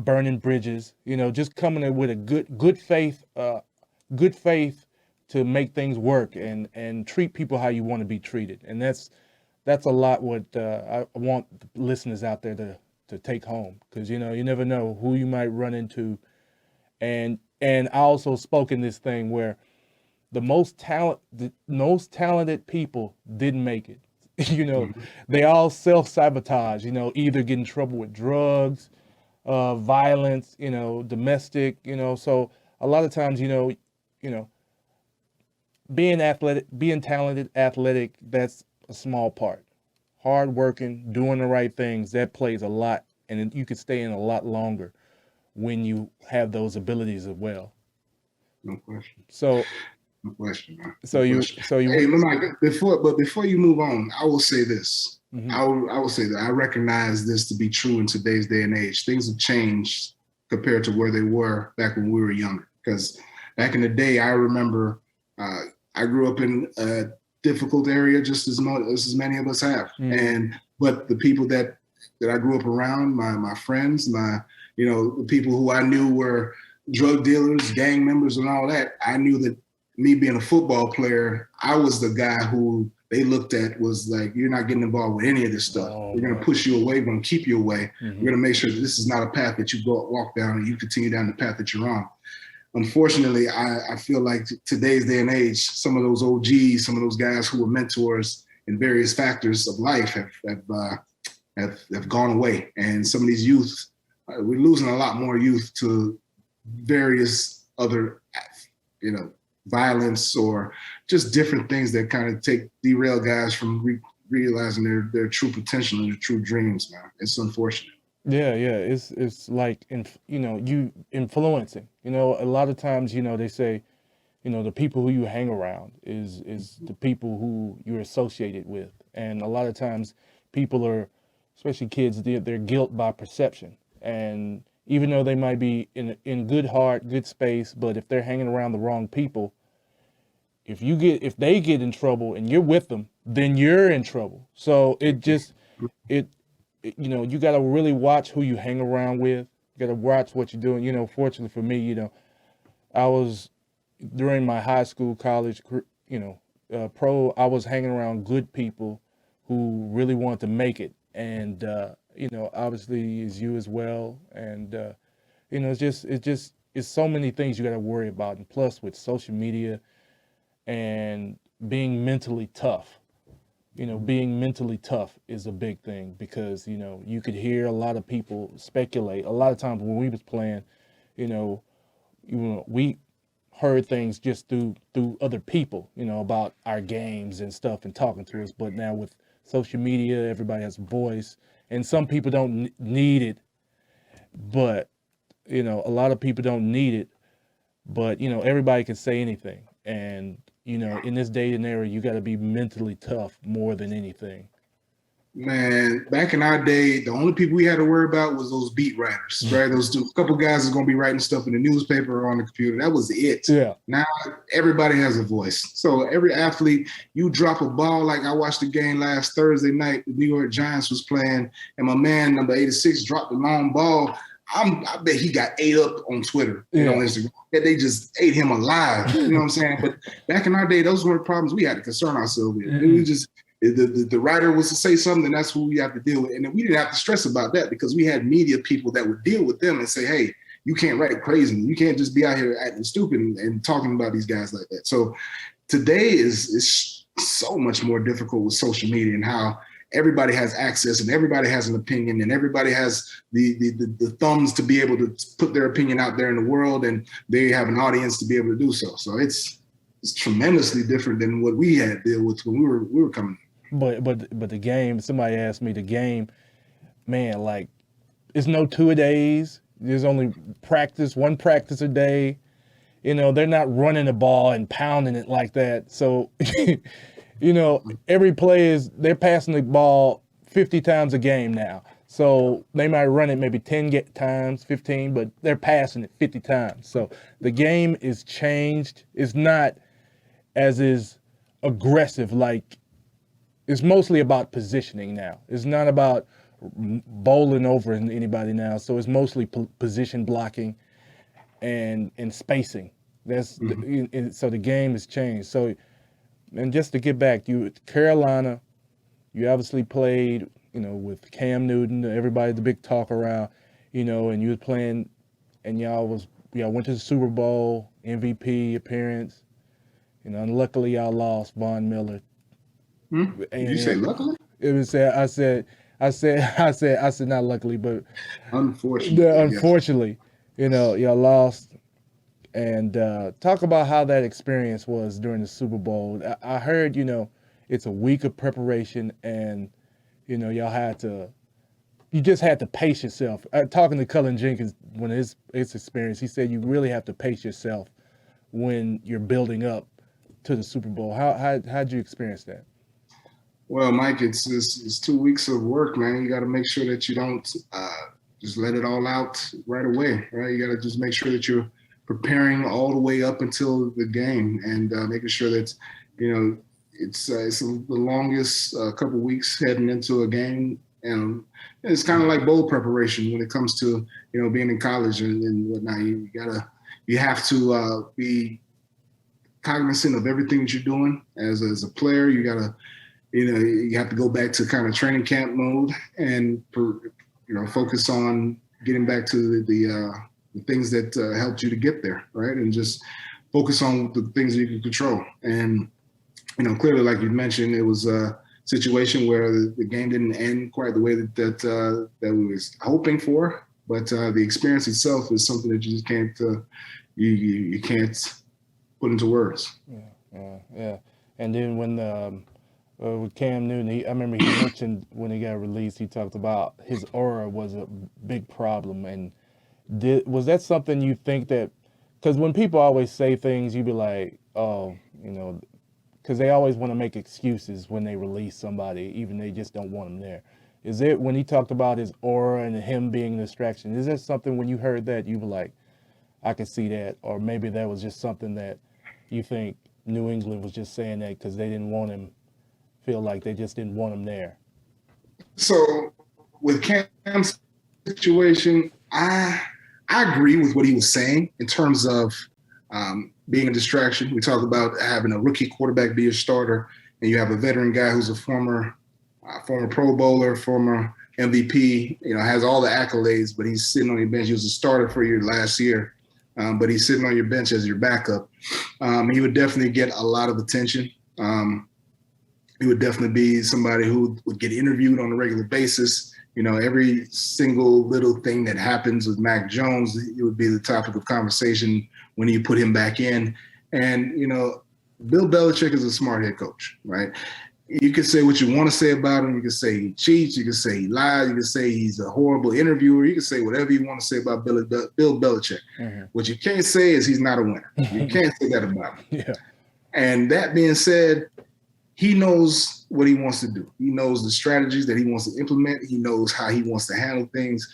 burning bridges, just coming in with a good faith to make things work and treat people how you want to be treated. And that's a lot what I want the listeners out there to take home, because you never know who you might run into. And I also spoke in this thing where the most talented people didn't make it. They all self-sabotage, either get in trouble with drugs, violence, domestic, so a lot of times, being talented, athletic, that's a small part. Hard working, doing the right things, that plays a lot, and you can stay in a lot longer when you have those abilities as well. No question. No question, man. Hey, Mike, before you move on, I will say this. Mm-hmm. I will say that I recognize this to be true in today's day and age. Things have changed compared to where they were back when we were younger. Because back in the day, I remember I grew up in a difficult area, just as many of us have. Mm-hmm. But the people that I grew up around, my friends, the people who I knew were drug dealers, gang members, and all that, I knew that me being a football player, I was the guy who they looked at was like, you're not getting involved with any of this stuff. We're going to push you away. We're going to keep you away. Mm-hmm. We're going to make sure that this is not a path that you walk down and you continue down the path that you're on. Unfortunately, I feel like today's day and age, some of those OGs, some of those guys who were mentors in various factors of life have gone away. And some of these youth, we're losing a lot more youth to various other, violence or just different things that kind of derail guys from realizing their true potential and their true dreams, man. It's unfortunate. Yeah. It's like, you influencing, a lot of times, they say, the people who you hang around is the people who you're associated with. And a lot of times people are, especially kids, they're guilt by perception. And even though they might be in good heart, good space, but if they're hanging around the wrong people, if they get in trouble and you're with them, then you're in trouble. So you got to really watch who you hang around with. You got to watch what you're doing. Fortunately for me, I was during my high school, college, pro, I was hanging around good people who really wanted to make it. And, obviously is you as well. And, it's so many things you got to worry about. And plus with social media and being mentally tough, being mentally tough is a big thing, because, you could hear a lot of people speculate. A lot of times when we was playing, we heard things just through other people, about our games and stuff and talking to us. But now with social media, everybody has a voice, and some people don't need it, but, a lot of people don't need it, but, everybody can say anything. And, in this day and era, you got to be mentally tough more than anything. Man, back in our day, the only people we had to worry about was those beat writers, right? Those couple guys that's going to be writing stuff in the newspaper or on the computer. That was it. Yeah. Now everybody has a voice. So every athlete, you drop a ball. Like I watched the game last Thursday night. The New York Giants was playing, and my man, number 86, dropped the long ball. I bet he got ate up on Twitter and on Instagram. That they just ate him alive. You know what I'm saying? But back in our day, those were the problems we had to concern ourselves with. Mm-hmm. We just the writer was to say something, and that's who we have to deal with. And then we didn't have to stress about that because we had media people that would deal with them and say, hey, you can't write crazy. You can't just be out here acting stupid and talking about these guys like that. So today is so much more difficult with social media and how everybody has access and everybody has an opinion and everybody has the thumbs to be able to put their opinion out there in the world, and they have an audience to be able to do so. So it's tremendously different than what we had to deal with when we were coming. But the game, somebody asked me, the game, man, like it's no 2-a-days. There's only one practice a day. You know, they're not running the ball and pounding it like that. So you know, every play they're passing the ball 50 times a game now. So they might run it maybe 10 times, 15, but they're passing it 50 times. So the game is changed. It's not as aggressive. Like, it's mostly about positioning now. It's not about bowling over anybody now. So it's mostly position blocking and spacing. So the game has changed. So, and just to get back, Carolina, you obviously played, you know, with Cam Newton, everybody, the big talk around, you know, and you was playing, and y'all went to the Super Bowl, MVP appearance, you know, and luckily y'all lost Von Miller. Did you say luckily? It was I said not luckily, but unfortunately, you know, y'all lost. And talk about how that experience was during the Super Bowl. I heard, you know, it's a week of preparation, and you know, you just had to pace yourself. Talking to Colin Jenkins when his experience, he said you really have to pace yourself when you're building up to the Super Bowl. How'd you experience that? Well, Mike, it's 2 weeks of work, man. You got to make sure that you don't just let it all out right away, right? You got to just make sure that you're preparing all the way up until the game and making sure that, you know, it's the longest couple of weeks heading into a game. And it's kind of like bowl preparation when it comes to, you know, being in college and whatnot. You have to be cognizant of everything that you're doing as a player. You gotta, you know, you have to go back to kind of training camp mode and, you know, focus on getting back to the things that helped you to get there, right? And just focus on the things that you can control. And, you know, clearly, like you mentioned, it was a situation where the game didn't end quite the way that we was hoping for. But the experience itself is something that you just can't you can't put into words. Yeah. And then when with Cam Newton, I remember he mentioned when he got released, he talked about his aura was a big problem. And was that something you think that, because when people always say things, you be like, oh, you know, because they always want to make excuses when they release somebody, even they just don't want them there. Is it when he talked about his aura and him being a distraction, is that something when you heard that you were like, I can see that, or maybe that was just something that you think New England was just saying that because they didn't want him, feel like they just didn't want him there? So with Cam's situation, I agree with what he was saying in terms of being a distraction. We talk about having a rookie quarterback be your starter, and you have a veteran guy who's a former Pro Bowler, former MVP, you know, has all the accolades, but he's sitting on your bench. He was a starter for you last year, but he's sitting on your bench as your backup. He would definitely get a lot of attention. He would definitely be somebody who would get interviewed on a regular basis. You know, every single little thing that happens with Mac Jones, it would be the topic of conversation when you put him back in. And, you know, Bill Belichick is a smart head coach, right? You can say what you want to say about him. You can say he cheats. You can say he lies. You can say he's a horrible interviewer. You can say whatever you want to say about Bill Belichick. Mm-hmm. What you can't say is he's not a winner. You can't say that about him. Yeah. And that being said, he knows what he wants to do. He knows the strategies that he wants to implement. He knows how he wants to handle things.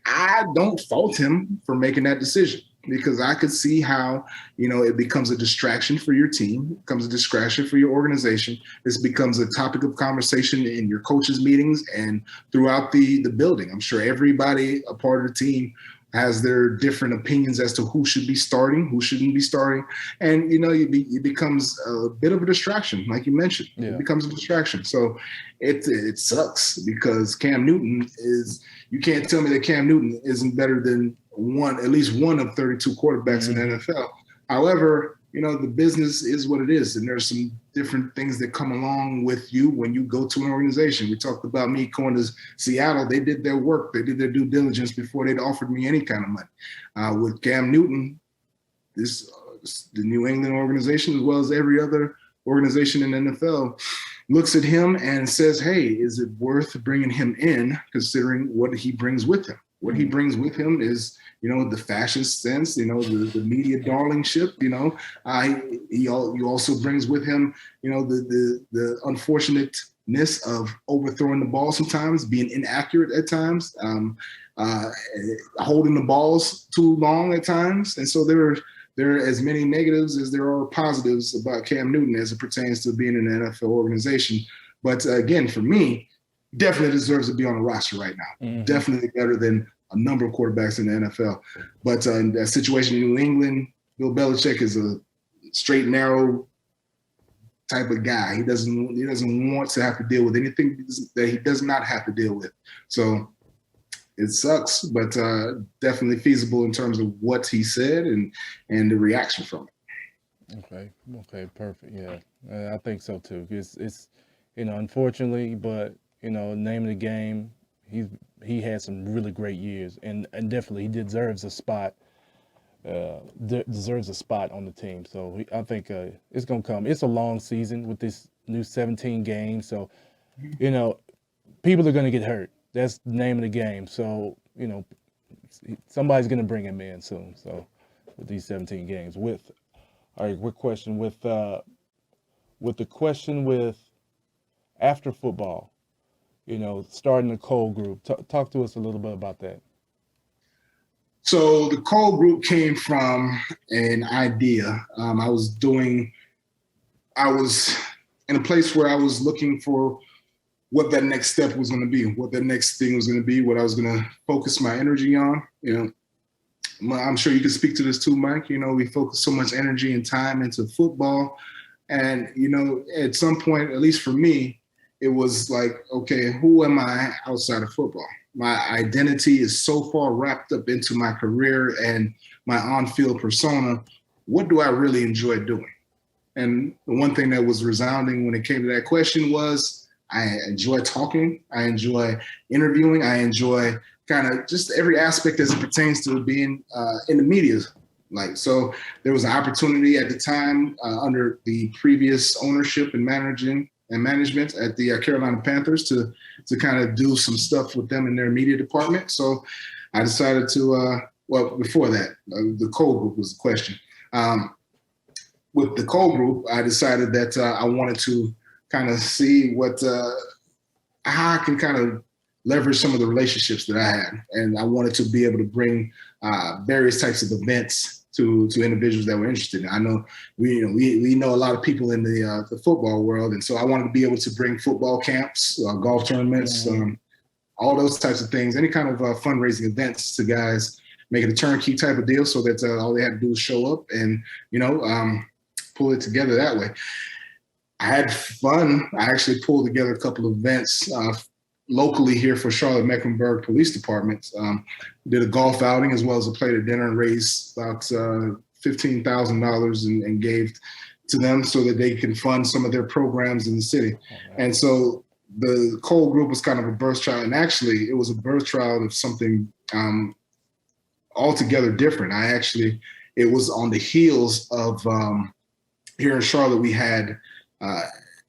I don't fault him for making that decision. because I could see how, it becomes a distraction for your team, it becomes a distraction for your organization. This becomes a topic of conversation in your coaches' meetings and throughout the building. I'm sure everybody, a part of the team, has their different opinions as to who should be starting, who shouldn't be starting. And, it becomes a bit of a distraction, like you mentioned. Yeah. It becomes a distraction. So it sucks because Cam Newton you can't tell me that Cam Newton isn't better than at least one of 32 quarterbacks in the NFL. However, the business is what it is. And there's some different things that come along with you when you go to an organization. We talked about me going to Seattle. They did their work. They did their due diligence before they'd offered me any kind of money. With Cam Newton, the New England organization, as well as every other organization in the NFL, looks at him and says, hey, is it worth bringing him in considering what he brings with him? What he brings with him is, the fashion sense, the media darlingship, he also brings with him, the unfortunateness of overthrowing the ball sometimes, being inaccurate at times, holding the balls too long at times. And so there are as many negatives as there are positives about Cam Newton as it pertains to being in an NFL organization. But again, for me, definitely deserves to be on the roster right now. Mm-hmm. Definitely better than a number of quarterbacks in the NFL. But in that situation in New England, Bill Belichick is a straight and narrow type of guy. He doesn't want to have to deal with anything that he does not have to deal with. So it sucks, but definitely feasible in terms of what he said and the reaction from it. Okay, perfect. Yeah, I think so too. It's unfortunately, but name of the game. He had some really great years, and definitely he deserves a spot. Deserves a spot on the team. So I think it's gonna come. It's a long season with this new 17 games. So people are gonna get hurt. That's the name of the game. So somebody's gonna bring him in soon. So with these 17 games, quick question with the question with after football. Starting the Cole group. Talk to us a little bit about that. So the Cole group came from an idea. I was in a place where I was looking for what that next step was going to be, what that next thing was going to be, what I was going to focus my energy on. I'm sure you can speak to this too, Mike. We focus so much energy and time into football. And, at some point, at least for me, it was like, okay, who am I outside of football? My identity is so far wrapped up into my career and my on-field persona. What do I really enjoy doing? And the one thing that was resounding when it came to that question was I enjoy talking. I enjoy interviewing. I enjoy kind of just every aspect as it pertains to being in the media. So there was an opportunity at the time under the previous ownership and management at the Carolina Panthers to kind of do some stuff with them in their media department. So I decided to, before that, the Cole group was the question. With the Cole group, I decided that I wanted to kind of see how I can kind of leverage some of the relationships that I had. And I wanted to be able to bring various types of events to individuals that were interested. I know we know a lot of people in the football world, and so I wanted to be able to bring football camps, golf tournaments, all those types of things, any kind of fundraising events to guys, make it a turnkey type of deal, so that all they had to do was show up and pull it together that way. I had fun. I actually pulled together a couple of events locally here for Charlotte Mecklenburg Police Department. Did a golf outing as well as a plate of dinner and raised about $15,000 and gave to them so that they can fund some of their programs in the city. And so the Cole group was kind of a birth child, and actually it was a birth child of something altogether different. It was on the heels of here in Charlotte, we had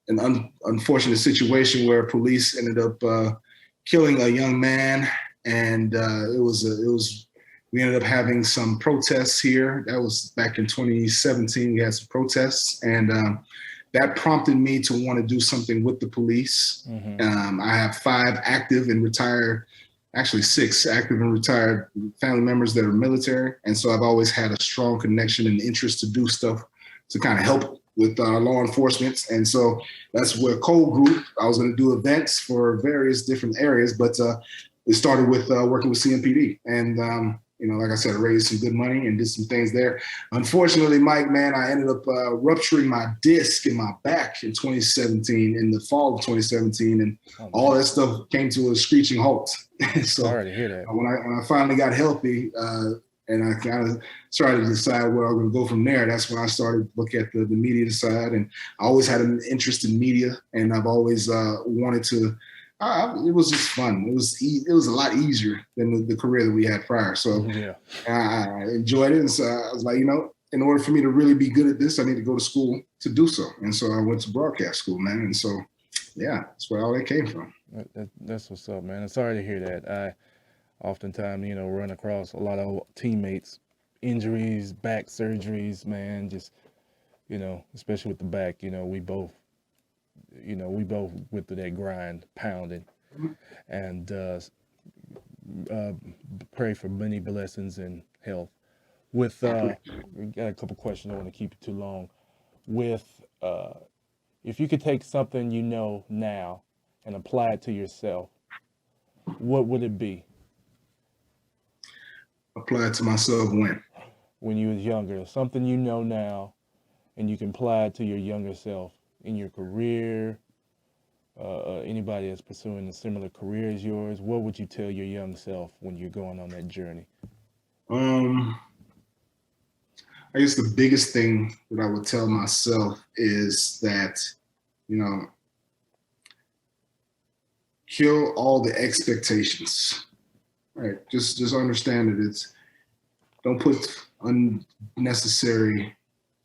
an unfortunate situation where police ended up killing a young man, and we ended up having some protests here. That was back in 2017. We had some protests, and that prompted me to want to do something with the police. Mm-hmm. I have 5 active and retired actually 6 active and retired family members that are military. And so I've always had a strong connection and interest to do stuff to kind of help with law enforcement. And so that's where Cole grew. I was going to do events for various different areas, but it started with working with CMPD. And, like I said, I raised some good money and did some things there. Unfortunately, Mike, man, I ended up rupturing my disc in my back in 2017, in the fall of 2017. And all that stuff came to a screeching halt. So sorry to hear that. When I finally got healthy, and I kind of started to decide where I'm going to go from there, that's when I started to look at the media side. And I always had an interest in media, and I've always wanted to. It was just fun. It was a lot easier than the career that we had prior. So I enjoyed it. And so I was like, in order for me to really be good at this, I need to go to school to do so. And so I went to broadcast school, man. And so, that's where all that came from. That's what's up, man. I'm sorry to hear that. I oftentimes, run across a lot of teammates, injuries, back surgeries, man, just, especially with the back, we both went through that grind, pounding, and pray for many blessings and health. With we got a couple questions. I don't want to keep it too long. With if you could take something now and apply it to yourself, what would it be? Apply it to myself when you was younger, something now, and you can apply it to your younger self in your career. Anybody that's pursuing a similar career as yours, what would you tell your young self when you're going on that journey? I guess the biggest thing that I would tell myself is that, kill all the expectations, right? Just understand that don't put unnecessary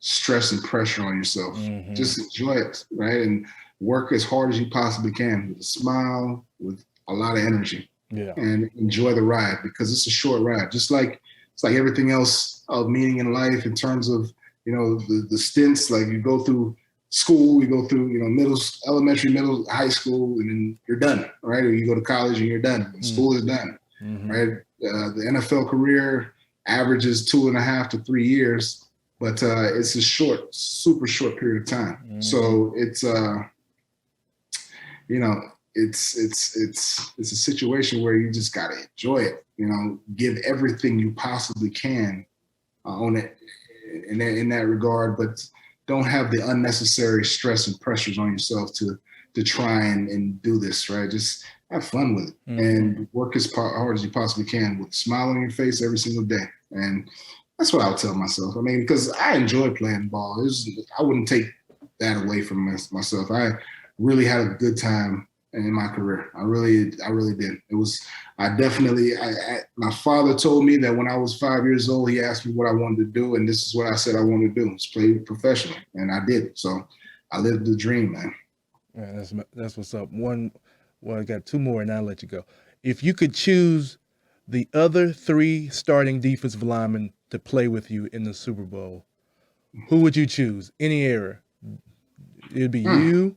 stress and pressure on yourself. Mm-hmm. Just enjoy it, right? And work as hard as you possibly can with a smile, with a lot of energy, and enjoy the ride, because it's a short ride. Just like it's like everything else of meaning in life in terms of, the stints, like you go through school, you go through, elementary, middle, high school, and then you're done, right? Or you go to college and you're done. And school is done, right? The NFL career averages 2.5 to 3 years, but it's a super short period of time. So it's it's a situation where you just gotta enjoy it. Give everything you possibly can on it in that regard, but don't have the unnecessary stress and pressures on yourself to try and do this, right? Just have fun with it and work as hard as you possibly can with a smile on your face every single day. And that's what I would tell myself. I mean, because I enjoy playing ball. I wouldn't take that away from myself. I really had a good time in my career. I really did. It was, my father told me that when I was 5 years old, he asked me what I wanted to do. And this is what I said I wanted to do, was play professionally. And I did. So I lived the dream, man. Yeah, that's what's up. I got 2 more and I'll let you go. If you could choose the other 3 starting defensive linemen to play with you in the Super Bowl, who would you choose? Any era. It'd be you,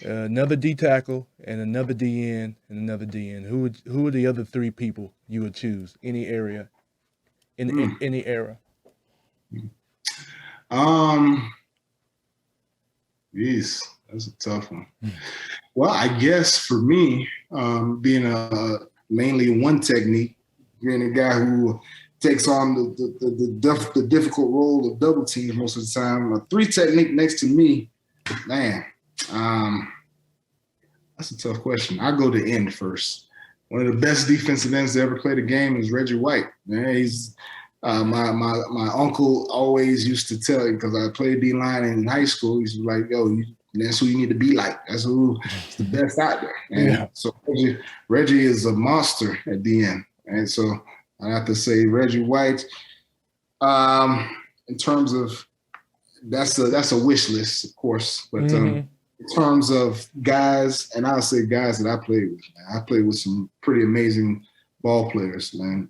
another D tackle, and another DN, and another DN. Who are the other 3 people you would choose? Any area, in any era. Geez, that's a tough one. Well, I guess for me, being mainly one technique, being a guy who takes on the difficult role of double teams most of the time, a 3 technique next to me, man. That's a tough question. I go to end first. One of the best defensive ends to ever play the game is Reggie White. Man, he's my uncle always used to tell him, because I played D-line in high school. He's like, "Yo, that's who you need to be like. That's who's the best out there." And so Reggie is a monster at the end. And so I have to say Reggie White. In terms of that's a wish list, of course, but in terms of guys, and I'll say guys that I played with, man, I played with some pretty amazing ball players, man.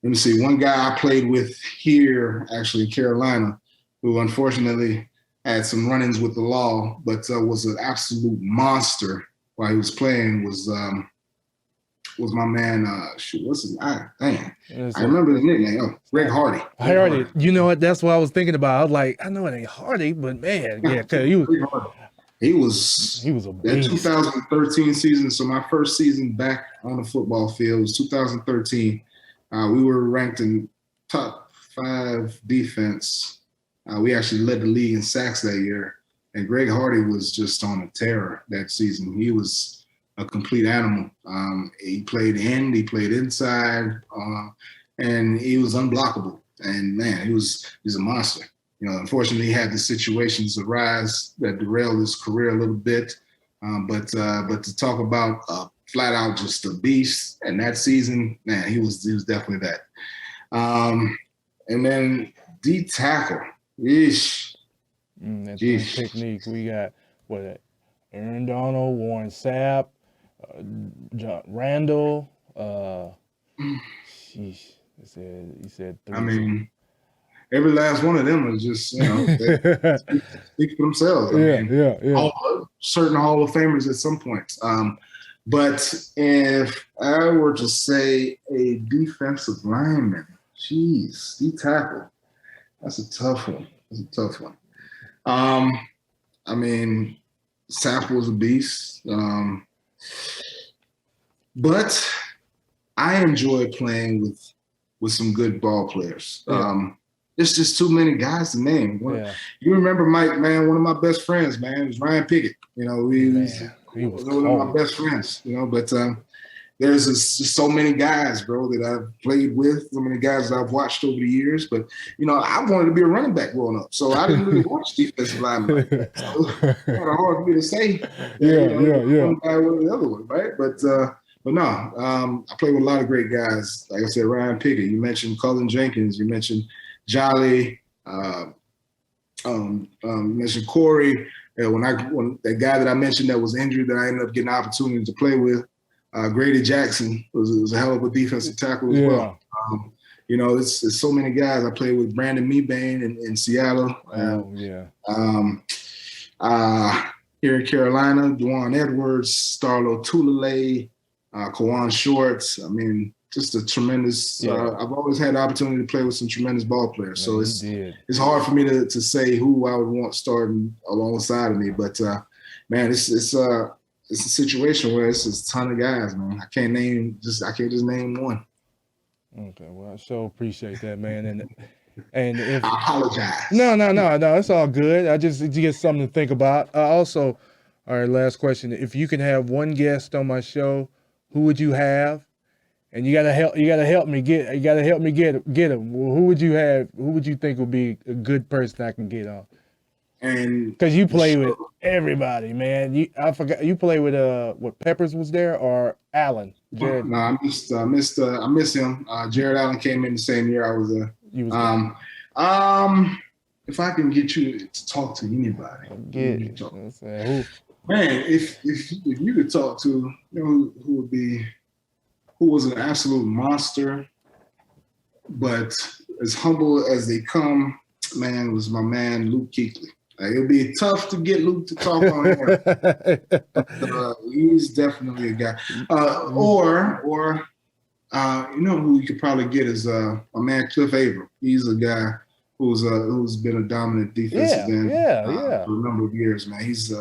Let me see. One guy I played with here, actually in Carolina, who unfortunately had some run-ins with the law, but was an absolute monster while he was playing, was was my man. What's his name? Dang, I a, remember his nickname. Oh, Greg Hardy. Hardy. You know what? That's what I was thinking about. I was like, I know it ain't Hardy, but man, yeah, cause he was a that beast. 2013 season. So my first season back on the football field was 2013. We were ranked in top 5 defense. We actually led the league in sacks that year. And Greg Hardy was just on a tear that season. He was a complete animal. He played end, he played inside, and he was unblockable. And man, he's a monster. You know, unfortunately, he had the situations arise that derailed his career a little bit. But to talk about flat out just a beast, and that season, man, he was definitely that. And then D tackle, yeesh. That's the technique. We got Aaron Donald, Warren Sapp, John Randall. He said 3. I mean, every last one of them was just, they speak for themselves. I mean, yeah. Certain Hall of Famers at some point. But if I were to say a defensive lineman, geez, D tackle, that's a tough one. I mean, Sapp was a beast. But I enjoy playing with some good ball players. Yeah. There's just too many guys to name. You remember Mike, man, one of my best friends, man, was Ryan Pickett. You know, he was one of my best friends, you know, but there's just so many guys, bro, that I've played with, so many guys that I've watched over the years. But, you know, I wanted to be a running back growing up, so I didn't really watch defensive linemen like that. So it's kind of hard for me to say. One guy or the other one, right? But no, I played with a lot of great guys. Like I said, Ryan Pickett. You mentioned Cullen Jenkins. You mentioned Jolly. You mentioned Corey. When that guy that I mentioned that was injured that I ended up getting an opportunity to play with, Grady Jackson was a hell of a defensive tackle as well. You know, it's so many guys. I played with Brandon Meebane in Seattle. Here in Carolina, Dwan Edwards, Starlo Tulele, Kawan Shorts. I mean, just a tremendous. I've always had the opportunity to play with some tremendous ball players. So it's hard for me to say who I would want starting alongside of me. But man, it's a situation where it's a ton of guys, man. I can't just name one. Okay, well, I so appreciate that, man. And if I apologize. No, it's all good. I just get something to think about. Also, all right, last question. If you can have one guest on my show, who would you have? And you gotta help me get him. Well, who would you have? Who would you think would be a good person I can get on? And because you play with everybody, man. I forgot you play with what Peppers was there or Allen? Jared? No, I miss him. Jared Allen came in the same year I was there. If I can get you to talk to anybody, man, if you could talk to, you know, who was an absolute monster, but as humble as they come, man, was my man Luke Kuechly. It'll be tough to get Luke to talk on air. But, he's definitely a guy. Or you know who you could probably get is a man Cliff Averill. He's a guy who's been a dominant defensive end for a number of years, man. He's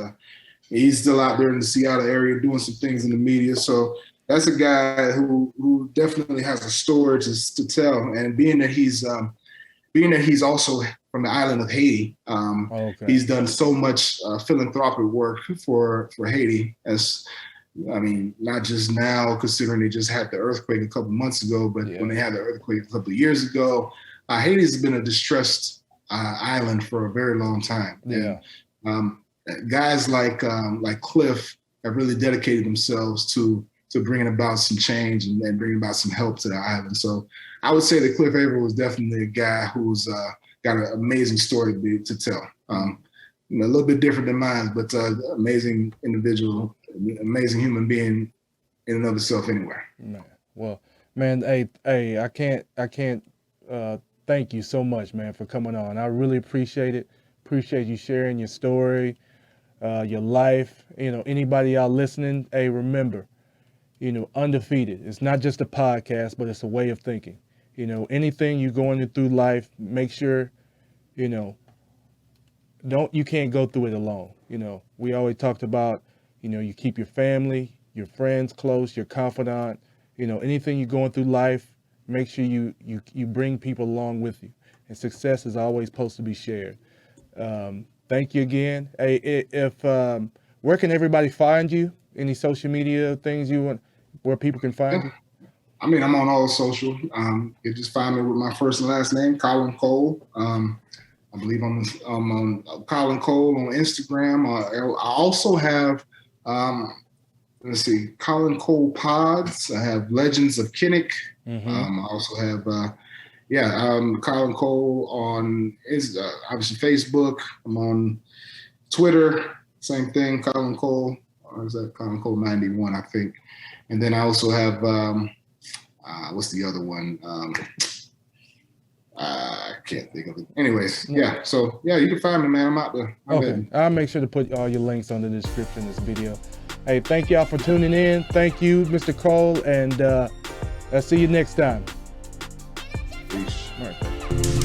still out there in the Seattle area doing some things in the media. So that's a guy who definitely has a story to tell. And being that he's also from the island of Haiti, he's done so much philanthropic work for Haiti. Not just now, considering they just had the earthquake a couple months ago, but when they had the earthquake a couple of years ago, Haiti's been a distressed island for a very long time. Yeah. And, guys like Cliff have really dedicated themselves to bringing about some change and bringing about some help to the island. So I would say that Cliff Averill was definitely a guy who's got an amazing story to tell. A little bit different than mine, but amazing individual, amazing human being in and of itself anyway. Man, hey, I can't thank you so much, man, for coming on. I really appreciate it. Appreciate you sharing your story, your life. You know, anybody out listening, hey, remember, Undefeated. It's not just a podcast, but it's a way of thinking. Anything you're going through life, make sure, you can't go through it alone. We always talked about, you keep your family, your friends close, your confidant, anything you're going through life, make sure you bring people along with you. And success is always supposed to be shared. Thank you again. Hey, where can everybody find you? Any social media things you want where people can find you? I mean, I'm on all social. You just find me with my first and last name, Colin Cole. I believe I'm on Colin Cole on Instagram. I also have, Colin Cole Pods. I have Legends of Kinnick. I also have, Colin Cole on obviously Facebook. I'm on Twitter. Same thing, Colin Cole. Or is that Colin Cole 91, I think. And then I also have, what's the other one? I can't think of it. Anyways, yeah. So, yeah, you can find me, man. I'm out there. Okay. I'll make sure to put all your links on the description of this video. Hey, thank y'all for tuning in. Thank you, Mr. Cole. And I'll see you next time. Peace. All right.